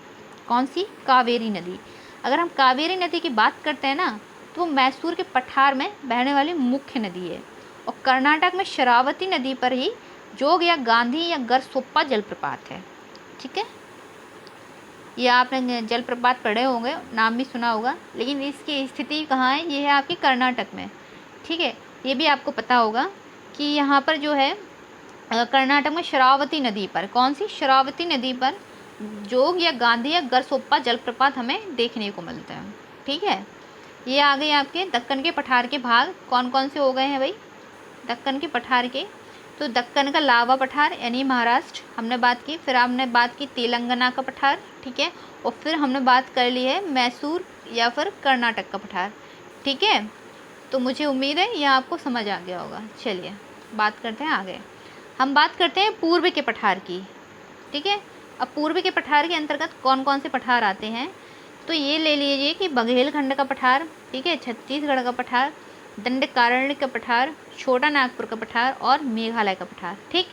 कौन सी, कावेरी नदी। अगर हम कावेरी नदी की बात करते हैं ना, तो मैसूर के पठार में बहने वाली मुख्य नदी है। और कर्नाटक में शरावती नदी पर ही जोग या गांधी या गरसोप्पा जलप्रपात है, ठीक है। ये आपने जलप्रपात पढ़े होंगे, नाम भी सुना होगा, लेकिन इसकी स्थिति कहाँ है, ये है आपकी कर्नाटक में, ठीक है। ये भी आपको पता होगा कि यहाँ पर जो है कर्नाटक में शरावती नदी पर, कौन सी, शरावती नदी पर जोग या गांधी या गरसोप्पा जलप्रपात हमें देखने को मिलते हैं, ठीक है। ये आ गए आपके दक्कन के पठार के भाग, कौन कौन से हो गए हैं भाई, दक्कन के पठार के। तो दक्कन का लावा पठार यानी महाराष्ट्र हमने बात की, फिर हमने बात की तेलंगाना का पठार, ठीक है। और फिर हमने बात कर ली है मैसूर या फिर कर्नाटक का पठार, ठीक है। तो मुझे उम्मीद है यह आपको समझ आ गया होगा। चलिए बात करते हैं आगे, हम बात करते हैं पूर्व के पठार की, ठीक है। अब पूर्व के पठार के अंतर्गत कौन कौन से पठार आते हैं, तो ये ले लीजिए कि बघेलखंड का पठार, ठीक है, छत्तीसगढ़ का पठार, दंडकारण्य का पठार, छोटा नागपुर का पठार और मेघालय का पठार, ठीक।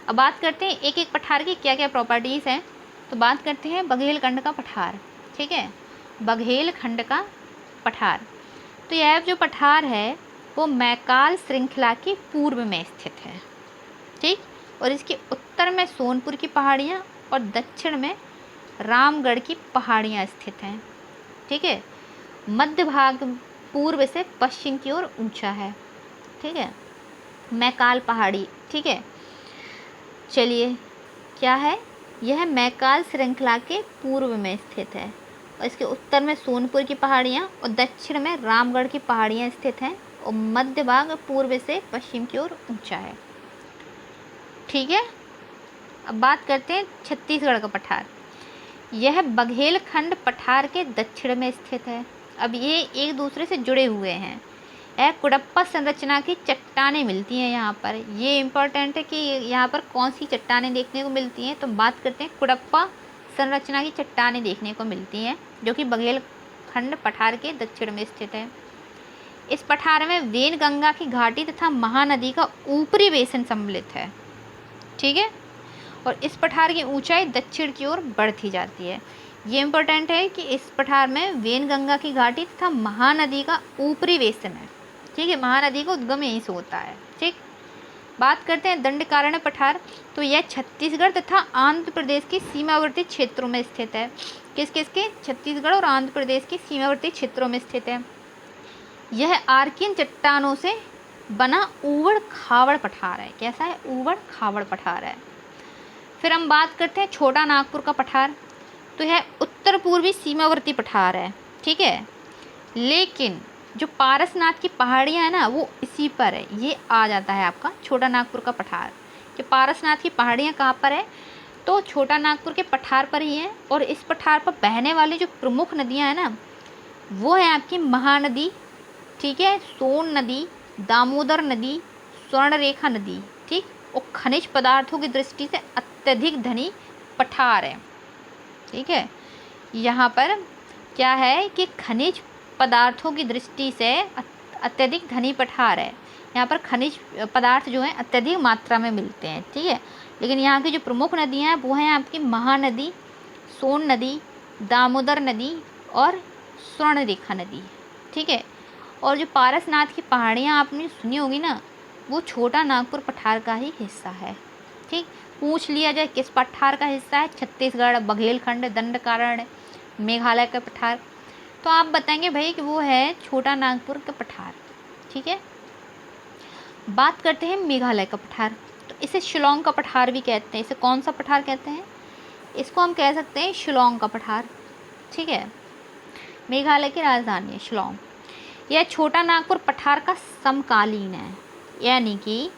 अब बात करते हैं एक एक पठार की क्या क्या प्रॉपर्टीज़ हैं। तो बात करते हैं बघेलखंड का पठार, ठीक है, बघेलखंड का पठार। तो यह जो पठार है वो मैकाल श्रृंखला के पूर्व में स्थित है, ठीक। और इसके उत्तर में सोनपुर की पहाड़ियाँ और दक्षिण में रामगढ़ की पहाड़ियाँ स्थित हैं, ठीक है। मध्य भाग पूर्व से पश्चिम की ओर ऊंचा है, ठीक है, मैकाल पहाड़ी, ठीक है। चलिए क्या है, यह मैकाल श्रृंखला के पूर्व में स्थित है और इसके उत्तर में सोनपुर की पहाड़ियाँ और दक्षिण में रामगढ़ की पहाड़ियाँ स्थित हैं और मध्य भाग पूर्व से पश्चिम की ओर ऊंचा है, ठीक है। अब बात करते हैं छत्तीसगढ़ का पठार। यह बघेलखंड पठार के दक्षिण में स्थित है। अब ये एक दूसरे से जुड़े हुए हैं, एक कुडप्पा संरचना की चट्टानें मिलती हैं यहाँ पर। ये इम्पोर्टेंट है कि यहाँ पर कौन सी चट्टानें देखने को मिलती हैं। तो बात करते हैं कुडप्पा संरचना की चट्टानें देखने को मिलती हैं, जो कि बघेलखंड पठार के दक्षिण में स्थित है। इस पठार में वेनगंगा की घाटी तथा महानदी का ऊपरी बेसिन सम्मिलित है। ठीक है, और इस पठार की ऊंचाई दक्षिण की ओर बढ़ती जाती है। ये इम्पोर्टेंट है कि इस पठार में वेनगंगा की घाटी तथा महानदी का ऊपरी बेसिन है। ठीक है, महानदी का उद्गम यहीं से होता है। ठीक, बात करते हैं दंडकारण्य पठार। तो यह छत्तीसगढ़ तथा आंध्र प्रदेश की सीमावर्ती क्षेत्रों में स्थित है। किस किस के? छत्तीसगढ़ और आंध्र प्रदेश की सीमावर्ती क्षेत्रों में स्थित है। यह आर्कियन चट्टानों से बना ऊबड़ खाबड़ पठार है। कैसा है? ऊबड़ खाबड़ पठार है। फिर हम बात करते हैं छोटा नागपुर का पठार। तो यह उत्तर पूर्वी सीमावर्ती पठार है। ठीक है, लेकिन जो पारसनाथ की पहाड़ियाँ हैं ना, वो इसी पर है। ये आ जाता है आपका छोटा नागपुर का पठार। कि पारसनाथ की पहाड़ियाँ कहाँ पर है? तो छोटा नागपुर के पठार पर ही है। और इस पठार पर बहने वाली जो प्रमुख नदियाँ हैं ना, वो है आपकी महानदी, ठीक है, सोन नदी, दामोदर नदी, स्वर्णरेखा नदी। ठीक, और खनिज पदार्थों की दृष्टि से अत्यधिक धनी पठार है। ठीक है, यहाँ पर क्या है कि खनिज पदार्थों की दृष्टि से अत्यधिक धनी पठार है। यहाँ पर खनिज पदार्थ जो हैं अत्यधिक मात्रा में मिलते हैं। ठीक है, लेकिन यहाँ की जो प्रमुख नदियाँ हैं वो हैं आपकी महानदी, सोन नदी, दामोदर नदी और स्वर्णरेखा नदी। ठीक है, और जो पारसनाथ की पहाड़ियाँ आपने सुनी होगी ना, वो छोटा नागपुर पठार का ही हिस्सा है। ठीक, पूछ लिया जाए किस पठार का हिस्सा है? छत्तीसगढ़, बघेलखंड, दंडकारण्य, मेघालय का पठार, तो आप बताएंगे भाई कि वो है छोटा नागपुर का पठार। ठीक है, बात करते हैं मेघालय का पठार। तो इसे शिलोंग का पठार भी कहते हैं। इसे कौन सा पठार कहते हैं? इसको हम कह सकते हैं शिलोंग का पठार। ठीक है, मेघालय की राजधानी है शिलोंग। यह छोटा नागपुर पठार का समकालीन है, यानी कि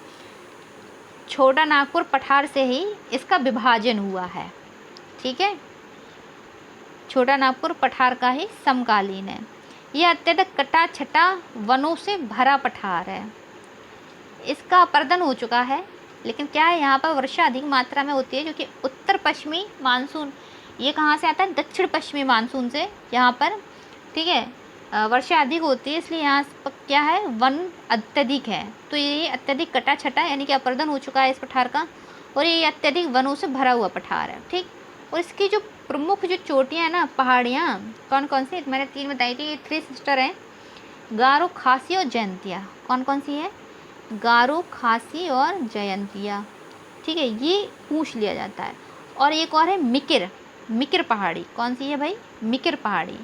छोटा नागपुर पठार से ही इसका विभाजन हुआ है। ठीक है, छोटा नागपुर पठार का ही समकालीन है। यह अत्यधिक कटा छटा वनों से भरा पठार है। इसका अपर्दन हो चुका है, लेकिन क्या है, यहाँ पर वर्षा अधिक मात्रा में होती है, जो कि उत्तर पश्चिमी मानसून, ये कहाँ से आता है? दक्षिण पश्चिमी मानसून से यहाँ पर। ठीक है, वर्षा अधिक होती है, इसलिए यहाँ पर क्या है, वन अत्यधिक है। तो ये अत्यधिक कटा छटा यानी कि अपर्दन हो चुका है इस पठार का, और ये अत्यधिक वनों से भरा हुआ पठार है। ठीक, और इसकी जो प्रमुख जो चोटियाँ हैं ना, पहाड़ियाँ, कौन कौन सी? मैंने 3 बताई थी। ये 3 सिस्टर हैं, गारो, खासी और जयंतिया। कौन कौन सी है? गारो, खासी और जयंतिया। ठीक है, ये पूछ लिया जाता है। और एक और है मिकिर, मिकिर पहाड़ी। कौन सी है भाई? मिकिर पहाड़ी।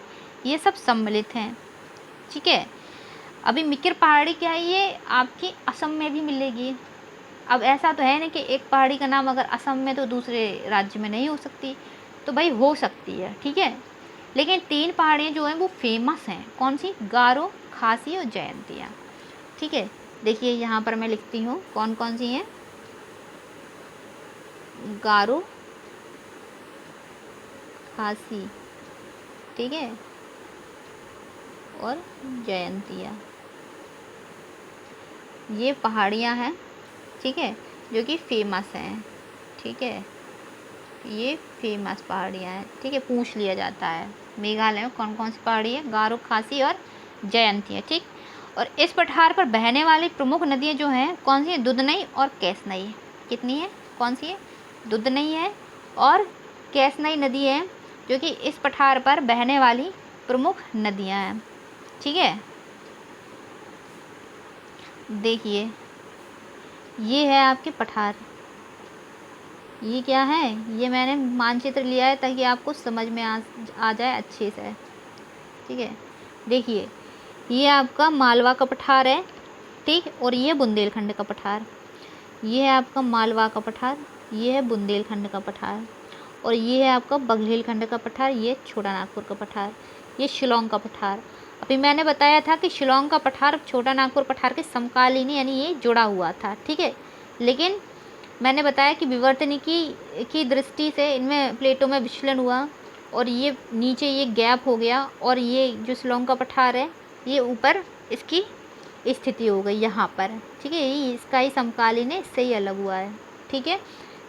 ये सब सम्मिलित हैं। ठीक है, अभी मिकिर पहाड़ी क्या है? ये आपकी असम में भी मिलेगी। अब ऐसा तो है नहीं कि एक पहाड़ी का नाम अगर असम में तो दूसरे राज्य में नहीं हो सकती, तो भाई हो सकती है। ठीक है, लेकिन 3 पहाड़ियाँ जो हैं वो फेमस हैं। कौन सी? गारो, खासी और जयंतिया। ठीक है, देखिए यहाँ पर मैं लिखती हूँ कौन कौन सी हैं। गारो, खासी, ठीक है, और जयंतिया, ये पहाड़ियाँ हैं। ठीक है, जो कि फेमस हैं। ठीक है, ये फेमस पहाड़ियाँ हैं। ठीक है, पूछ लिया जाता है मेघालय में कौन कौन सी पहाड़ी है? गारो, खासी और जयंतिया। ठीक, और इस पठार पर बहने वाली प्रमुख नदियाँ जो हैं कौन सी हैं? दुधनई और कैसनई। कितनी है? कौन सी है? दुधनई है और कैसनई नदी है, जो कि इस पठार पर बहने वाली प्रमुख नदियाँ हैं। ठीक है, देखिए ये है आपके पठार। ये क्या है? ये मैंने मानचित्र लिया है ताकि आपको समझ में आ जाए अच्छे से। ठीक है, देखिए ये आपका मालवा का पठार है। ठीक, और ये बुंदेलखंड का पठार। ये है आपका मालवा का पठार, ये है बुंदेलखंड का पठार, और ये है आपका बघेलखंड का पठार, ये छोटा नागपुर का पठार, ये शिलोंग का पठार। अभी मैंने बताया था कि शिलोंग का पठार छोटा नागपुर पठार के समकालीन यानी ये जुड़ा हुआ था। ठीक है, लेकिन मैंने बताया कि विवर्तनिकी की दृष्टि से इनमें प्लेटों में विचलन हुआ, और ये नीचे ये गैप हो गया, और ये जो शिलोंग का पठार है ये ऊपर इसकी स्थिति हो गई यहाँ पर, ठीक है। ये इसका ही समकालीन है, इससे ही अलग हुआ है, ठीक है।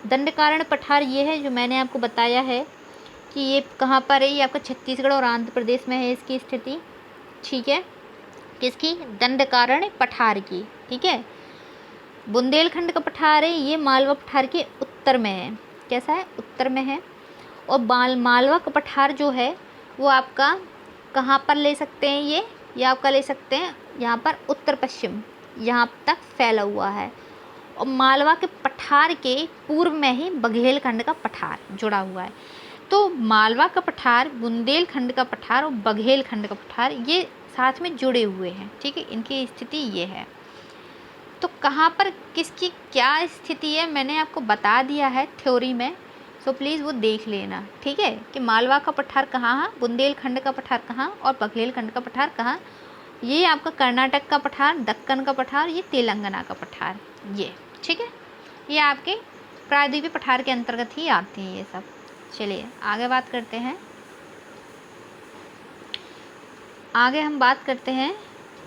दंडकारण्य पठार ये है जो मैंने आपको बताया है कि ये कहाँ पर है, ये आपका छत्तीसगढ़ और आंध्र प्रदेश में है इसकी स्थिति, ठीक है। किसकी? दंडकारण्य पठार की, ठीक है। बुंदेलखंड का पठार है, ये मालवा पठार के उत्तर में है। कैसा है? उत्तर में है। और मालवा का पठार जो है वो आपका कहाँ पर ले सकते हैं, ये आपका ले सकते हैं यहाँ पर उत्तर पश्चिम यहाँ तक फैला हुआ है। और मालवा के पठार के पूर्व में ही बघेलखंड का पठार जुड़ा हुआ है। तो मालवा का पठार, बुंदेलखंड का पठार और बघेलखंड का पठार ये साथ में जुड़े हुए हैं, ठीक है। इनकी स्थिति ये है। तो कहाँ पर किसकी क्या स्थिति है मैंने आपको बता दिया है थ्योरी में, सो प्लीज़ वो देख लेना, ठीक है। कि मालवा का पठार कहाँ है, बुंदेलखंड का पठार कहाँ और बघेलखंड का पठार कहाँ। ये आपका कर्नाटक का पठार, दक्कन का पठार, ये तेलंगाना का पठार, ये, ठीक है। ये आपके प्रायद्वीपीय पठार के अंतर्गत ही आते हैं ये सब। चलिए आगे बात करते हैं। आगे हम बात करते हैं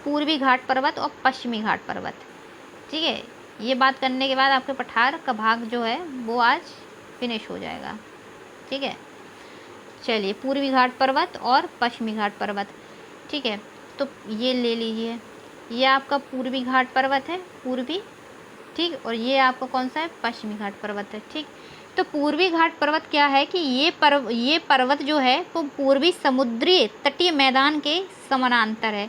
पूर्वी घाट पर्वत और पश्चिमी घाट पर्वत, ठीक है। ये बात करने के बाद आपके पठार का भाग जो है वो आज फिनिश हो जाएगा, ठीक है। चलिए पूर्वी घाट पर्वत और पश्चिमी घाट पर्वत, ठीक है। तो ये ले लीजिए, ये आपका पूर्वी घाट पर्वत है, पूर्वी, ठीक। और ये आपका कौन सा है? पश्चिमी घाट पर्वत है, ठीक। तो पूर्वी घाट पर्वत क्या है कि ये पर्वत जो है वो पूर्वी समुद्री तटीय मैदान के समानांतर है।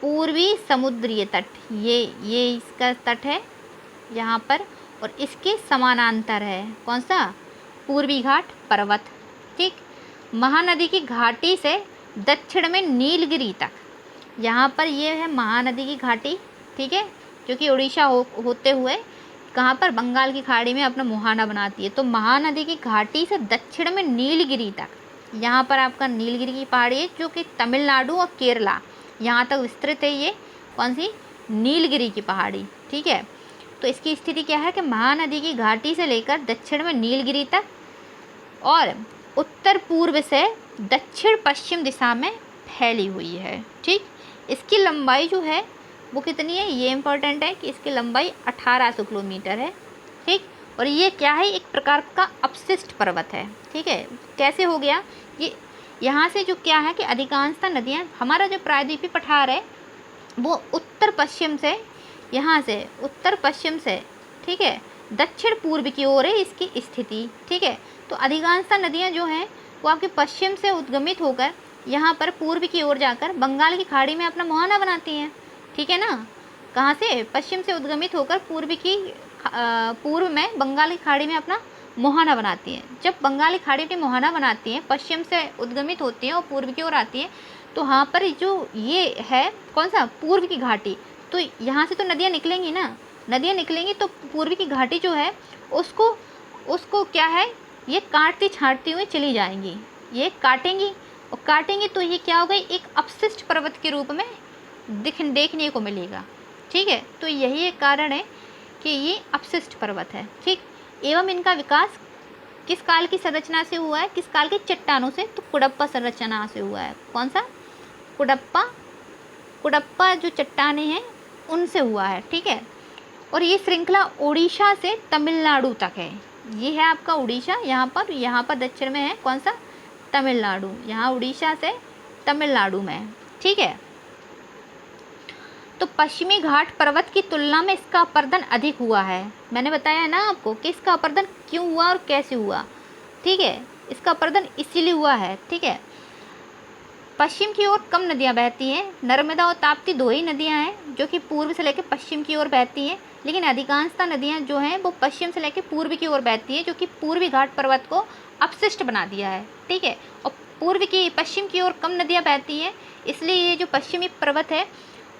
पूर्वी समुद्रीय तट, ये इसका तट है यहाँ पर, और इसके समानांतर है कौन सा? पूर्वी घाट पर्वत, ठीक। महानदी की घाटी से दक्षिण में नीलगिरी तक, यहाँ पर ये है महानदी की घाटी, ठीक है, जो कि उड़ीसा होते हुए कहाँ पर? बंगाल की खाड़ी में अपना मुहाना बनाती है। तो महानदी की घाटी से दक्षिण में नीलगिरी तक, यहाँ पर आपका नीलगिरी की पहाड़ी है जो कि तमिलनाडु और केरला यहाँ तक विस्तृत है। ये कौन सी? नीलगिरी की पहाड़ी, ठीक है। तो इसकी स्थिति क्या है कि महानदी की घाटी से लेकर दक्षिण में नीलगिरी तक और उत्तर पूर्व से दक्षिण पश्चिम दिशा में फैली हुई है, ठीक। इसकी लंबाई जो है वो कितनी है? ये इम्पोर्टेंट है कि इसकी लंबाई 1800 किलोमीटर है, ठीक। और ये क्या है? एक प्रकार का अपशिष्ट पर्वत है, ठीक है। कैसे हो गया ये? यहाँ से जो क्या है कि अधिकांशतः नदियाँ, हमारा जो प्रायद्वीपीय पठार है वो उत्तर पश्चिम से, यहाँ से उत्तर पश्चिम से, ठीक है, दक्षिण पूर्व की ओर है इसकी स्थिति, ठीक है। तो अधिकांशतः नदियाँ जो हैं वो आपके पश्चिम से उद्गमित होकर यहाँ पर पूर्व की ओर जाकर बंगाल की खाड़ी में अपना मुहाना बनाती हैं, ठीक है ना। कहाँ से? पश्चिम से उद्गमित होकर पूर्व में बंगाल की खाड़ी में अपना मुहाना बनाती हैं। जब बंगाल की खाड़ी में मुहाना बनाती हैं, पश्चिम से उद्गमित होती हैं और पूर्व की ओर आती हैं, तो वहाँ पर जो ये है कौन सा? पूर्व की घाटी। तो यहाँ से तो नदियाँ निकलेंगी ना, नदियाँ निकलेंगी तो पूर्व की घाटी जो है उसको क्या है? ये काटती छाँटती हुई चली जाएंगी, ये काटेंगी और काटेंगी तो ये क्या होगा? एक अपशिष्ट पर्वत के रूप में देखने को मिलेगा, ठीक है। तो यही एक कारण है कि ये अपशिष्ट पर्वत है, ठीक। एवं इनका विकास किस काल की संरचना से हुआ है? किस काल के चट्टानों से? तो कुडप्पा संरचना से हुआ है। कौन सा? कुडप्पा जो चट्टानें हैं उनसे हुआ है, ठीक है। और ये श्रृंखला उड़ीसा से तमिलनाडु तक है। ये है आपका उड़ीसा, यहाँ पर दक्षिण में है कौन सा? तमिलनाडु। यहाँ उड़ीसा से तमिलनाडु में है, ठीक है। तो पश्चिमी घाट पर्वत की तुलना में इसका अपर्दन अधिक हुआ है। मैंने बताया ना आपको कि इसका अपर्दन क्यों हुआ और कैसे हुआ, ठीक है। इसका अपर्दन इसीलिए हुआ है, ठीक है। पश्चिम की ओर कम नदियाँ बहती हैं। नर्मदा और ताप्ती दो ही नदियाँ हैं जो कि पूर्व से लेकर पश्चिम की ओर बहती हैं, लेकिन अधिकांशतः नदियाँ जो हैं वो पश्चिम से लेकर पूर्व की ओर बहती हैं, जो कि पूर्वी घाट पर्वत को अपशिष्ट बना दिया है, ठीक है। और पश्चिम की ओर कम नदियाँ बहती हैं, इसलिए ये जो पश्चिमी पर्वत है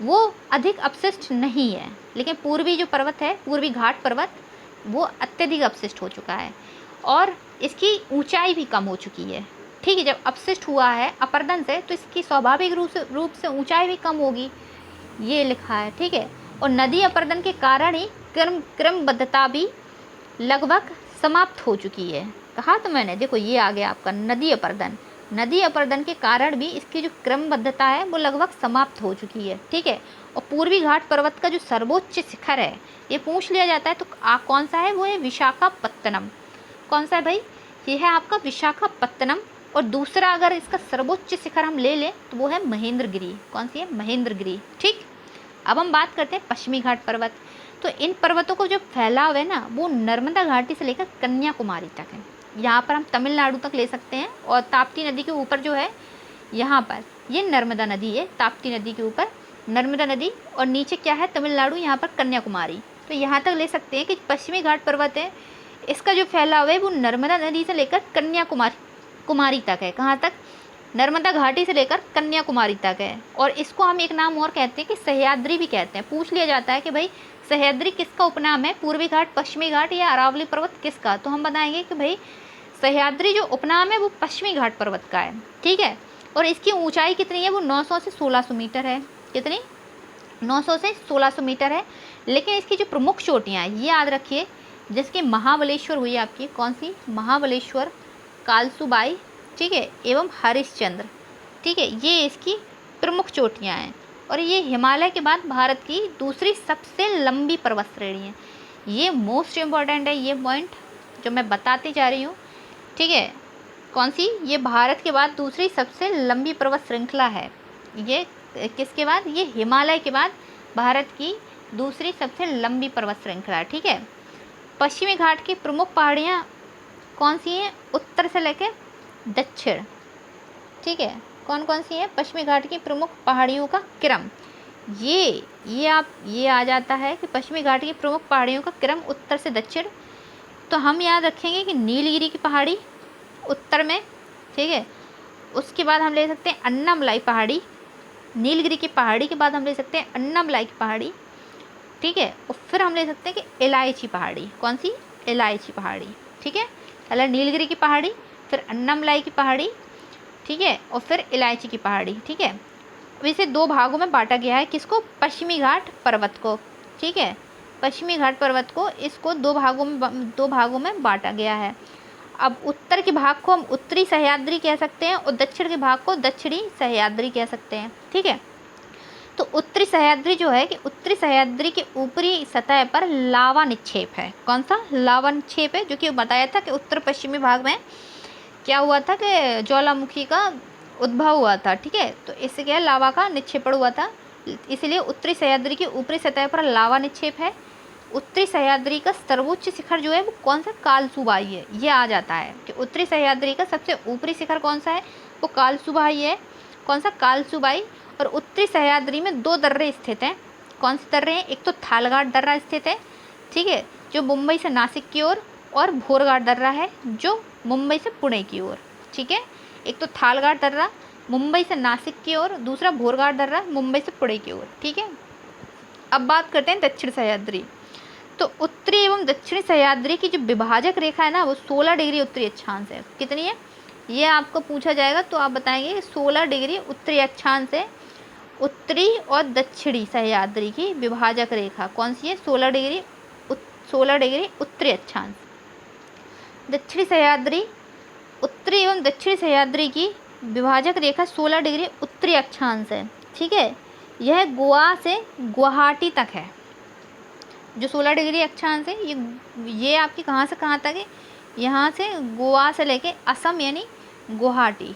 वो अधिक अपशिष्ट नहीं है, लेकिन पूर्वी जो पर्वत है, पूर्वी घाट पर्वत, वो अत्यधिक अपशिष्ट हो चुका है और इसकी ऊंचाई भी कम हो चुकी है, ठीक है। जब अपशिष्ट हुआ है अपर्दन से तो इसकी स्वाभाविक रूप से ऊंचाई भी कम होगी, ये लिखा है, ठीक है। और नदी अपर्दन के कारण ही क्रमबद्धता भी लगभग समाप्त हो चुकी है। कहा तो मैंने, देखो ये आ गया आपका नदी अपर्दन। नदी अपर्दन के कारण भी इसकी जो क्रमबद्धता है वो लगभग समाप्त हो चुकी है, ठीक है। और पूर्वी घाट पर्वत का जो सर्वोच्च शिखर है, ये पूछ लिया जाता है तो कौन सा है, वो है विशाखापत्तनम। कौन सा है भाई, ये है आपका विशाखापत्तनम। और दूसरा अगर इसका सर्वोच्च शिखर हम ले लें तो वो है महेंद्रगिरी। कौन सी है, महेंद्रगिरी, ठीक। अब हम बात करते हैं पश्चिमी घाट पर्वत। तो इन पर्वतों को जो फैलाव है ना, वो नर्मदा घाटी से लेकर कन्याकुमारी तक है। यहाँ पर हम तमिलनाडु तक ले सकते हैं, और ताप्ती नदी के ऊपर जो है यहाँ पर ये नर्मदा नदी है, ताप्ती नदी के ऊपर नर्मदा नदी, और नीचे क्या है, तमिलनाडु, यहाँ पर कन्याकुमारी। तो यहाँ तक ले सकते हैं कि पश्चिमी घाट पर्वत है, इसका जो फैलाव है वो नर्मदा नदी से लेकर कन्याकुमारी तक है। कहाँ तक, नर्मदा घाटी से लेकर कन्याकुमारी तक है। और इसको हम एक नाम और कहते हैं कि सह्याद्री भी कहते हैं। पूछ लिया जाता है कि भाई सह्याद्री किसका उपनाम है, पूर्वी घाट, पश्चिमी घाट या अरावली पर्वत किसका, तो हम बताएंगे कि भाई सह्याद्री जो उपनाम है वो पश्चिमी घाट पर्वत का है, ठीक है। और इसकी ऊंचाई कितनी है, वो 900 से 1600 मीटर है। कितनी, 900 से 1600 मीटर है। लेकिन इसकी जो प्रमुख चोटियाँ हैं ये याद रखिए, जिसकी महाबलेश्वर हुई आपकी, कौन सी, महाबलेश्वर, कालसूबाई, ठीक है, एवं हरिश्चंद्र, ठीक है, ये इसकी प्रमुख चोटियाँ हैं। और ये हिमालय के बाद भारत की दूसरी सबसे लंबी पर्वत श्रेणी है। ये मोस्ट इम्पॉर्टेंट है, ये पॉइंट जो मैं बताती जा रही हूँ, ठीक है। कौन सी, ये भारत के बाद दूसरी सबसे लंबी पर्वत श्रृंखला है। ये किसके बाद, ये हिमालय के बाद भारत की दूसरी सबसे लंबी पर्वत श्रृंखला है, ठीक है। पश्चिमी घाट की प्रमुख पहाड़ियाँ कौन सी हैं, उत्तर से लेकर दक्षिण, ठीक है। कौन कौन सी है, पश्चिमी घाट की प्रमुख पहाड़ियों का क्रम, ये आ जाता है कि पश्चिमी घाट की प्रमुख पहाड़ियों का क्रम उत्तर से दक्षिण। तो हम याद रखेंगे कि नीलगिरी की पहाड़ी उत्तर में, ठीक है। उसके बाद हम ले सकते हैं अन्नामलाई पहाड़ी, नीलगिरी की पहाड़ी के बाद हम ले सकते हैं अन्नामलाई की पहाड़ी, ठीक है। और फिर हम ले सकते हैं कि इलायची पहाड़ी। कौन सी, इलायची पहाड़ी, ठीक है। पहले नीलगिरी की पहाड़ी, फिर अन्नामलाई की पहाड़ी, ठीक है, और फिर इलायची की पहाड़ी, ठीक है। अब इसे दो भागों में बांटा गया है, किसको, पश्चिमी घाट पर्वत को, ठीक है। पश्चिमी घाट पर्वत को, इसको दो भागों में बांटा गया है। अब उत्तर के भाग को हम उत्तरी सह्याद्री कह सकते हैं, और दक्षिण के भाग को दक्षिणी सह्याद्री कह सकते हैं, ठीक है। तो उत्तरी सह्याद्री जो है, कि उत्तरी सह्याद्री के ऊपरी सतह पर लावा निक्षेप है। कौन सा, लावा निक्षेप है, जो कि बताया था कि उत्तर पश्चिमी भाग में क्या हुआ था कि ज्वालामुखी का उद्भव हुआ था, ठीक है। तो इससे क्या है, लावा का निक्षेपण हुआ था, इसलिए उत्तरी सह्याद्री की ऊपरी सतह पर लावा निक्षेप है। उत्तरी सह्याद्री का सर्वोच्च शिखर जो है वो कौन सा, कालसूबाई है। ये आ जाता है कि उत्तरी सह्याद्री का सबसे ऊपरी शिखर कौन सा है, वो कालसूबाई है। कौन सा, कालसूबाई। और उत्तरी सह्याद्री में दो दर्रे स्थित हैं। कौन से दर्रे हैं, एक तो थालघाट दर्रा स्थित है, ठीक है, जो मुंबई से नासिक की ओर, और भोरघाट दर्रा है जो मुंबई से पुणे की ओर, ठीक है। एक तो थालघाट दर्रा मुंबई से नासिक की ओर, दूसरा भोरघाट दर्रा मुंबई से पुणे की ओर, ठीक है। अब बात करते हैं दक्षिण सह्याद्री। तो उत्तरी एवं दक्षिणी सह्याद्री की जो विभाजक रेखा है ना, वो 16 डिग्री उत्तरी अक्षांश है। कितनी है, ये आपको पूछा जाएगा तो आप बताएंगे 16 डिग्री उत्तरी अक्षांश है। उत्तरी और दक्षिणी सह्याद्री की विभाजक रेखा कौन सी है, 16 डिग्री उत्तरी अक्षांश। दक्षिणी सह्याद्री, उत्तरी एवं दक्षिणी सह्याद्री की विभाजक रेखा 16 डिग्री उत्तरी अक्षांश है, ठीक है। यह गोवा से गुवाहाटी तक है। जो 16 डिग्री अक्षांश है, ये आपकी कहाँ से कहाँ तक है, यहाँ से गोवा से लेके असम यानी गुवाहाटी,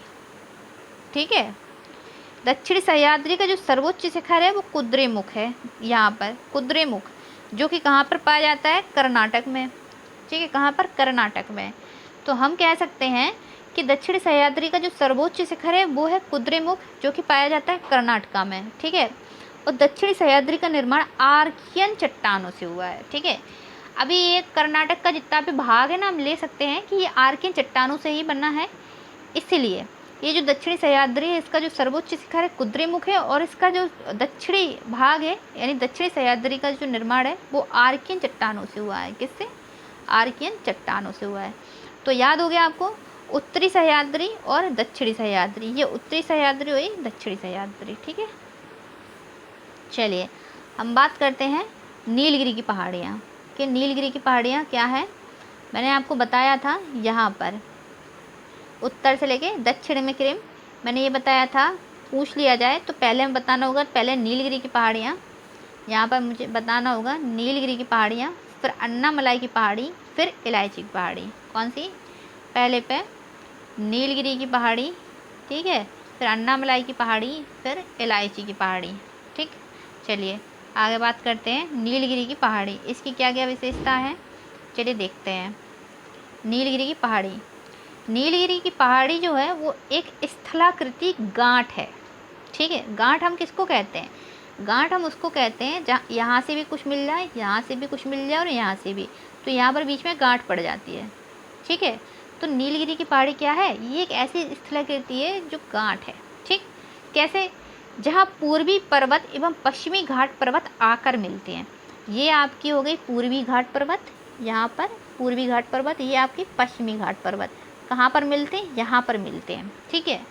ठीक है। दक्षिणी सह्याद्री का जो सर्वोच्च शिखर है वो कुद्रेमुख है। यहाँ पर कुद्रेमुख, जो कि कहाँ पर पाया जाता है, कर्नाटक में, ठीक है। कहाँ पर, कर्नाटक में। तो हम कह सकते हैं कि दक्षिणी सह्याद्री का जो सर्वोच्च शिखर है वो है कुद्रेमुख, जो कि पाया जाता है कर्नाटका में, ठीक है। और दक्षिणी सह्याद्री का निर्माण आर्कियन चट्टानों से हुआ है, ठीक है। अभी ये कर्नाटक का जितना भी भाग है ना, हम ले सकते हैं कि ये आर्कियन चट्टानों से ही बना है। इसलिए ये जो दक्षिणी सह्याद्री है, इसका जो सर्वोच्च शिखर है कुद्रेमुख है, और इसका जो दक्षिणी भाग है यानी दक्षिणी सह्याद्री का जो निर्माण है वो आर्कियन चट्टानों से हुआ है। किससे, आर्कियन चट्टानों से हुआ है। तो याद हो गया आपको, उत्तरी सह्याद्री और दक्षिणी सह्याद्री, ये उत्तरी सह्याद्री हुई, दक्षिणी सह्याद्री, ठीक है। चलिए हम बात करते हैं नीलगिरी की पहाड़ियाँ, कि नीलगिरी की पहाड़ियाँ क्या है। मैंने आपको बताया था यहाँ पर उत्तर से लेके दक्षिण में कृम, मैंने ये बताया था। पूछ लिया जाए तो पहले हमें बताना होगा, पहले नीलगिरी की पहाड़ियाँ, यहाँ पर मुझे बताना होगा नीलगिरी की पहाड़ियाँ, फिर अन्नामलाई की पहाड़ी, फिर इलायची की पहाड़ी। कौन सी? पहले पे नीलगिरी की पहाड़ी, ठीक है, फिर अन्नामलाई की पहाड़ी, फिर इलायची की पहाड़ी। ठीक, चलिए आगे बात करते हैं नीलगिरी की पहाड़ी, इसकी क्या क्या विशेषता है, चलिए देखते हैं। नीलगिरी की पहाड़ी, नीलगिरी की पहाड़ी जो है वो एक स्थलाकृति गांठ है। ठीक है, गांठ हम किसको कहते हैं? गांठ हम उसको कहते हैं जहाँ यहाँ से भी कुछ मिल जाए, यहाँ से भी कुछ मिल जाए और यहाँ से भी, तो यहाँ पर बीच में गांठ पड़ जाती है। ठीक है, तो नीलगिरी की पहाड़ी क्या है? ये एक ऐसी स्थलाकृति है जो गांठ है। ठीक, कैसे? जहाँ पूर्वी पर्वत एवं पश्चिमी घाट पर्वत आकर मिलते हैं। ये आपकी हो गई पूर्वी घाट पर्वत, यहाँ पर पूर्वी घाट पर्वत, ये आपकी पश्चिमी घाट पर्वत कहाँ पर मिलते हैं? यहाँ पर मिलते हैं। ठीक है,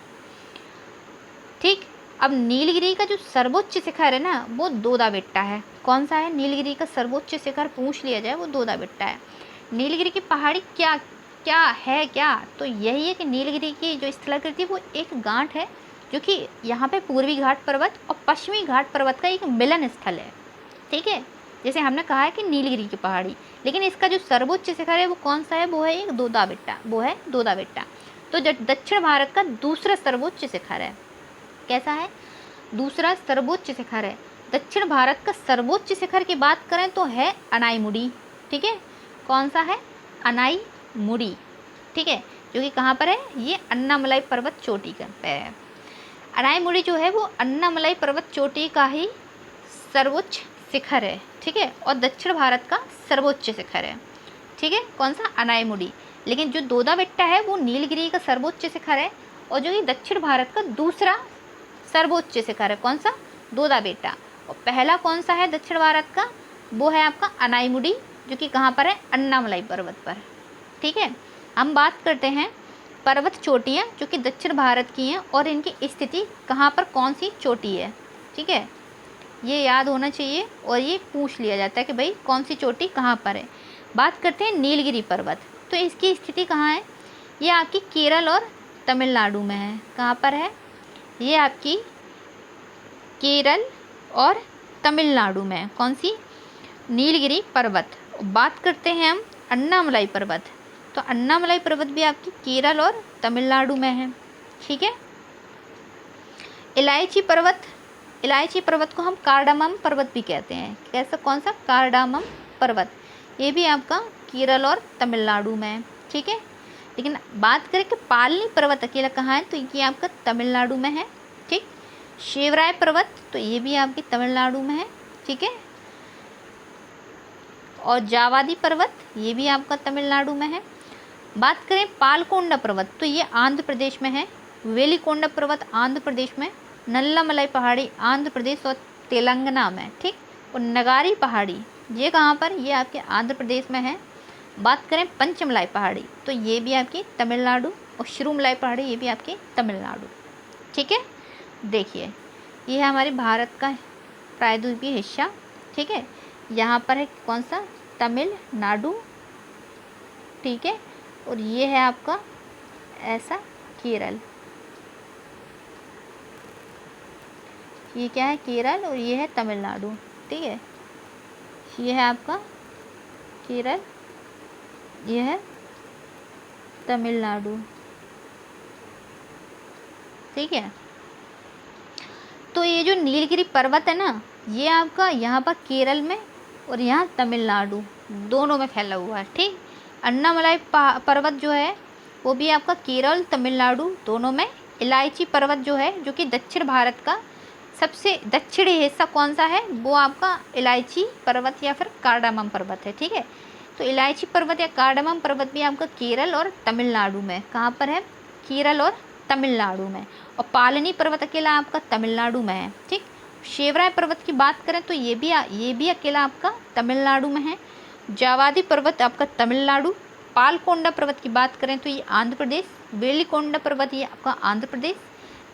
ठीक। अब नीलगिरी का जो सर्वोच्च शिखर है ना वो दोदा बेट्टा है। कौन सा है? नीलगिरी का सर्वोच्च शिखर पूछ लिया जाए वो दोदा बेट्टा है। नीलगिरी की पहाड़ी क्या क्या है? क्या तो यही है कि नीलगिरी की जो स्थलाकृति वो एक गांठ है, जो कि यहाँ पे पूर्वी घाट पर्वत और पश्चिमी घाट पर्वत का एक मिलन स्थल है। ठीक है, जैसे हमने कहा है कि नीलगिरी की पहाड़ी, लेकिन इसका जो सर्वोच्च शिखर है वो कौन सा है? वो है एक दोदा बेट्टा, वो है दोदा बेट्टा। तो जो दक्षिण भारत का दूसरा सर्वोच्च शिखर है, कैसा है? दूसरा सर्वोच्च शिखर है। दक्षिण भारत का सर्वोच्च शिखर की बात करें तो है अनाईमुड़ी। ठीक है, कौन सा है? अनाईमुड़ी। ठीक है, जो कि कहाँ पर है? ये अन्नामलाई पर्वत चोटी का पे है। अनाईमुड़ी जो है वो अन्नामलाई पर्वत चोटी का ही सर्वोच्च शिखर है। ठीक है, और दक्षिण भारत का सर्वोच्च शिखर है। ठीक है, कौन सा? अनाईमुड़ी। लेकिन जो दोदा बेट्टा है वो नीलगिरी का सर्वोच्च शिखर है, और जो कि दक्षिण भारत का दूसरा सर्वोच्च शिखर है। कौन सा? दोदा बेट्टा। और पहला कौन सा है दक्षिण भारत का? वो है आपका अनाईमुड़ी, जो कि कहाँ पर है? अन्नामलाई पर्वत पर। ठीक है, हम बात करते हैं पर्वत चोटियाँ जो कि दक्षिण भारत की हैं और इनकी स्थिति कहाँ पर, कौन सी चोटी है। ठीक है, ये याद होना चाहिए और ये पूछ लिया जाता है कि भाई कौन सी चोटी कहाँ पर है। बात करते हैं नीलगिरी पर्वत, तो इसकी स्थिति कहाँ है? ये आपकी केरल और तमिलनाडु में है। कहाँ पर है? ये आपकी केरल और तमिलनाडु में है। कौन सी? नीलगिरी पर्वत। बात करते हैं हम अन्नामलाई पर्वत, तो अन्नामलाई पर्वत भी आपकी केरल और तमिलनाडु में है। ठीक है, इलायची पर्वत, इलायची पर्वत को हम कार्डामम पर्वत भी कहते हैं। कैसा? कौन सा? कार्डामम पर्वत, ये भी आपका केरल और तमिलनाडु में है। ठीक है, लेकिन बात करें कि पालनी पर्वत अकेला कहाँ है, तो ये आपका तमिलनाडु में है। ठीक, शिवराय पर्वत, तो ये भी आपकी तमिलनाडु में है। ठीक है, और जावादी पर्वत, ये भी आपका तमिलनाडु में है। बात करें पालकोंडा पर्वत, तो ये आंध्र प्रदेश में है। वेलिकोंडा पर्वत आंध्र प्रदेश में, नल्लामलाई पहाड़ी आंध्र प्रदेश और तेलंगाना में। ठीक, और नगारी पहाड़ी ये कहाँ पर? ये आपके आंध्र प्रदेश में है। बात करें पंचमलाई पहाड़ी, तो ये भी आपकी तमिलनाडु, और शिरुमलाई पहाड़ी ये भी आपकी तमिलनाडु। ठीक है, देखिए ये है हमारे भारत का प्रायद्वीपीय हिस्सा। ठीक है, यहाँ पर है कौन सा? तमिलनाडु। ठीक है, और ये है आपका ऐसा केरल, ये क्या है? केरल, और ये है तमिलनाडु। ठीक है, ये है आपका केरल, ये है तमिलनाडु। ठीक है, तो ये जो नीलगिरी पर्वत है ना, ये आपका यहाँ पर केरल में और यहाँ तमिलनाडु दोनों में फैला हुआ है। ठीक, अन्नामलाई पर्वत जो है वो भी आपका केरल तमिलनाडु दोनों में। इलायची पर्वत जो है, जो कि दक्षिण भारत का सबसे दक्षिणी हिस्सा कौन सा है? वो आपका इलायची पर्वत या फिर कार्डामम पर्वत है। ठीक है, तो इलायची पर्वत या कार्डामम पर्वत भी आपका केरल और तमिलनाडु में। कहाँ पर है? केरल और तमिलनाडु में। और पालनी पर्वत अकेला आपका तमिलनाडु में है। ठीक, शिवराय पर्वत की बात करें तो ये भी अकेला आपका तमिलनाडु में है। जावादी पर्वत आपका तमिलनाडु। पालकोंडा पर्वत की बात करें तो ये आंध्र प्रदेश। वेलिकोंडा पर्वत ये आपका आंध्र प्रदेश।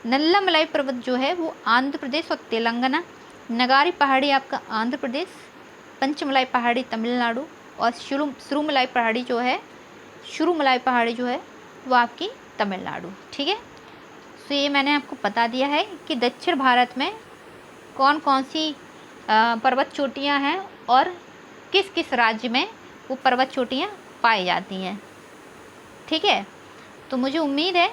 नल्लामलाई पर्वत जो है वो आंध्र प्रदेश और तेलंगाना। नगारी पहाड़ी आपका आंध्र प्रदेश। पंचमलाई पहाड़ी तमिलनाडु। और शुरुमलाई पहाड़ी जो है वो आपकी तमिलनाडु। ठीक है, तो ये मैंने आपको बता दिया है कि दक्षिण भारत में कौन कौन सी पर्वत चोटियाँ हैं और किस किस राज्य में वो पर्वत चोटियाँ पाई जाती हैं। ठीक है, तो मुझे उम्मीद है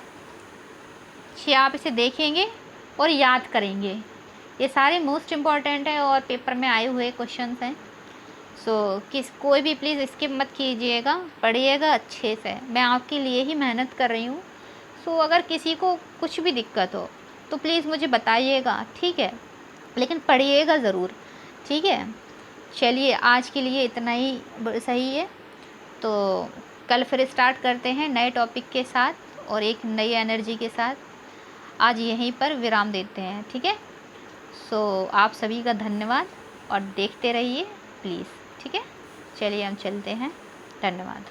कि आप इसे देखेंगे और याद करेंगे। ये सारे मोस्ट इम्पॉर्टेंट है और पेपर में आए हुए क्वेश्चंस हैं। कोई भी प्लीज़ स्किप मत कीजिएगा, पढ़िएगा अच्छे से। मैं आपके लिए ही मेहनत कर रही हूँ। अगर किसी को कुछ भी दिक्कत हो तो प्लीज़ मुझे बताइएगा, ठीक है, लेकिन पढ़िएगा ज़रूर। ठीक है, चलिए आज के लिए इतना ही सही है। तो कल फिर स्टार्ट करते हैं नए टॉपिक के साथ और एक नई एनर्जी के साथ। आज यहीं पर विराम देते हैं। ठीक है, आप सभी का धन्यवाद और देखते रहिए प्लीज़। ठीक है, चलिए हम चलते हैं। धन्यवाद।